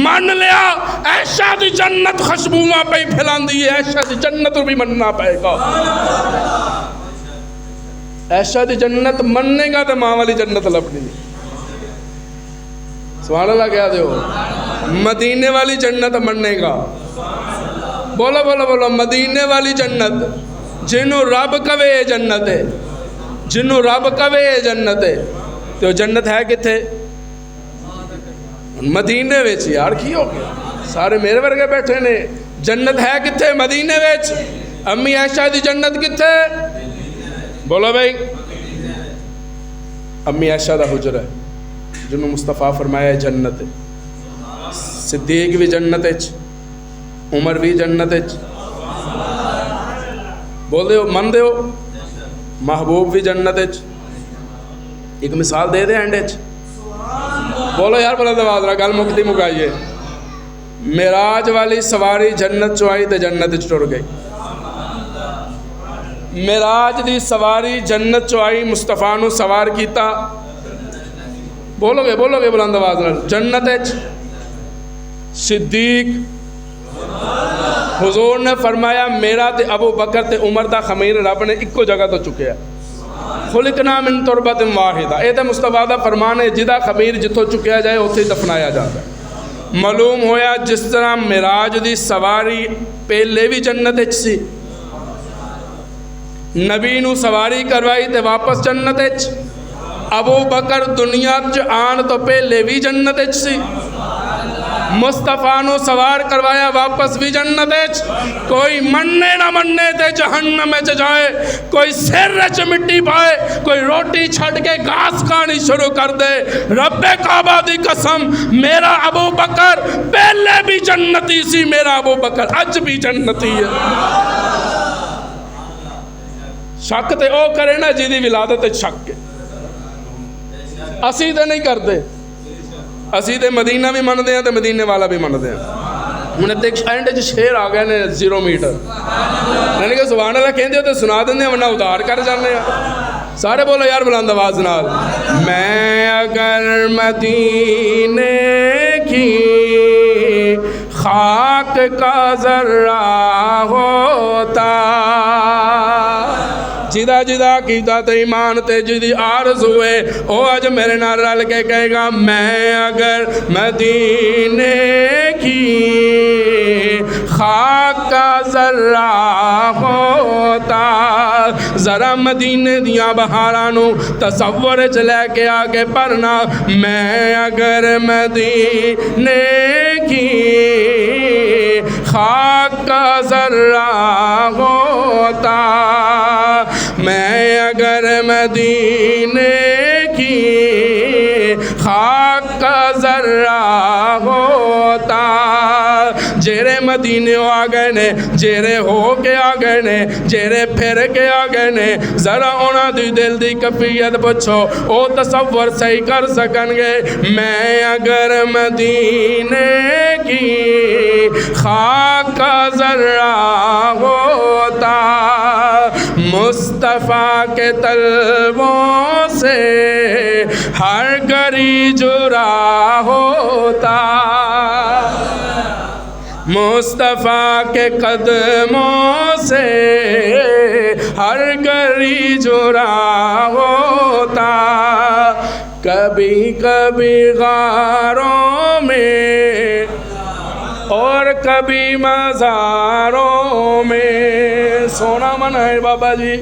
من لیا عائشہ دی جنت خوشبوواں پہ پھیلاندی ہے، عائشہ دی جنت بھی مننا پائے گا۔ عائشہ دی جنت مننے گا تو ماں والی جنت لبنی۔ سبحان اللہ کہہ دے ہو، مدینے والی جنت مننے گا۔ بولو بولو بولو مدینے والی جنت، جنہوں رب کہے جنت ہے، جنہوں رب کہے جنت ہے۔ تو جنت ہے کتنے؟ مدینے وچ. یار کی ہو گیا سارے میرے ورگے بیٹھے نے. جنت ہے کتنے؟ مدینے وچ. امی عائشہ دی جنت کتنے؟ بولو بھائی. امی عائشہ دا حجر ہے جنہوں مصطفیٰ فرمایا جنت ہے. صدیق بھی جنت ہے, عمر بھی جنت ہے. بول دے ہو, من دے ہو. محبوب بھی جنت ہے. ایک مثال دے دے اینڈ اچ. بولو یار بلند آواز نال گل مکتی مکائیے. معراج والی سواری جنت چوں آئی تے جنت وچ ٹر گئی. معراج دی سواری جنت چوں آئی, مصطفیٰ نو سوار کیتا. بولو گے بلند آواز نال. جنت وچ صدیق حضور نے فرمایا میرا تے ابو بکر تے عمر دا خمیر رب نے ایکو جگہ تو چکیا. خلقنا من تربت واحدہ. اے تے مصطفیٰ دا فرمان ہے جدا خمیر جتوں چکیا جائے اتھے دفنایا جاتا ہے. معلوم ہویا جس طرح معراج دی سواری پہلے بھی جنت وچ سی, نبی نو سواری کروائی تے واپس جنت وچ. ابو بکر دنیا چ آن تو پہلے بھی جنت وچ سی, مصطفیٰ نو سوار کروایا واپس بھی جنت وچ. کوئی مننے نہ مننے تے جہنم وچ جائے, کوئی سر وچ مٹی پائے, کوئی روٹی چھڑ کے گھاس کھانی شروع کر دے. رب کعبہ دی قسم میرا ابو بکر پہلے بھی جنتی سی, میرا ابو بکر اج بھی جنتی ہے. شک تے او کرے نا جی دی ولادت شک ہے. اسی تے نہیں کرتے, اسی تے مدینہ بھی مندے ہیں تے مدینے والا بھی مندے ہیں. ہن تے اینڈ وچ شیر آ گئے نے 0 میٹر. میں نے کہا سبحان اللہ کہندے ہو تے سنا دیندے ورنہ ادھار کر جانے ہیں. سارے بولو یار بلند آواز نال. میں اگر مدینے کی خاک کا ذرہ ہوتا, جدا جدا کیتا تے ایمان تے جدی آرزو ہے او اج میرے نال رل کے کہے گا میں اگر مدینے کی خاک کا ذرہ ہوتا. ذرا مدینے دیاں بہاراں نو تصور چ لے کے آگے پڑھنا. میں اگر مدینے کی خاک کا ذرہ ہوتا, میں اگر مدینے کی خاک کا ذرہ ہوتا. جیرے مدینے آ گئے نے, جیرے ہو کے آ گئے نے, جیرے پھر کے آ گئے نے, ذرا انہاں دی دل دی کیفیت پوچھو او تصور صحیح کر سکن گے. میں اگر مدینے کی خاک کا ذرہ ہوتا, مصطفیٰ کے طلبوں سے ہر گری جرا ہوتا, مصطفیٰ کے قدموں سے ہر گری جرا ہوتا. کبھی کبھی غاروں میں اور کبھی مزاروں میں. سونا من ہے بابا جی.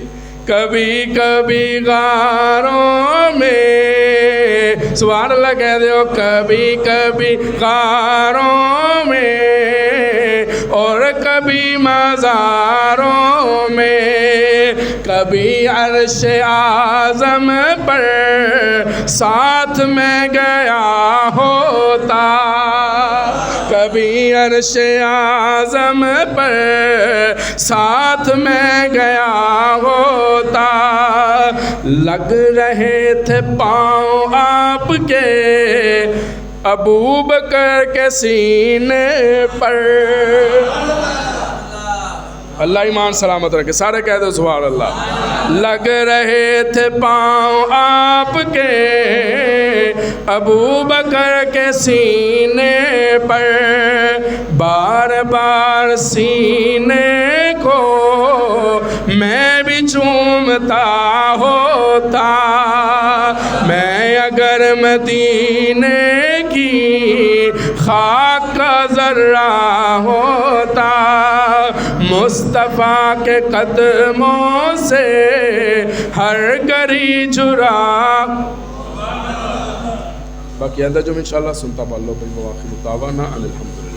کبھی کبھی غاروں میں, سبحان اللہ کہہ دیو. کبھی کبھی غاروں میں اور کبھی مزاروں میں. کبھی عرش اعظم پر ساتھ میں گیا ہوتا, کبھی عرش اعظم پر ساتھ میں گیا ہوتا. لگ رہے تھے پاؤں آپ کے ابو بکر کے سینے پر. اللہ ایمان سلامت رکھے. سارے کہہ دو سبحان اللہ. لگ رہے تھے پاؤں آپ کے ابو بکر کے سینے پر, بار بار سینے کو میں بھی چومتا ہوتا. میں اگر مدینے کی خاک کا ذرہ ہوتا, مصطفیٰ کے قدموں سے ہر گری جرا. باقی آئندہ جو انشاءاللہ سنتا پڑھ لو بھائی، وآخر دعوانا ان الحمدللہ.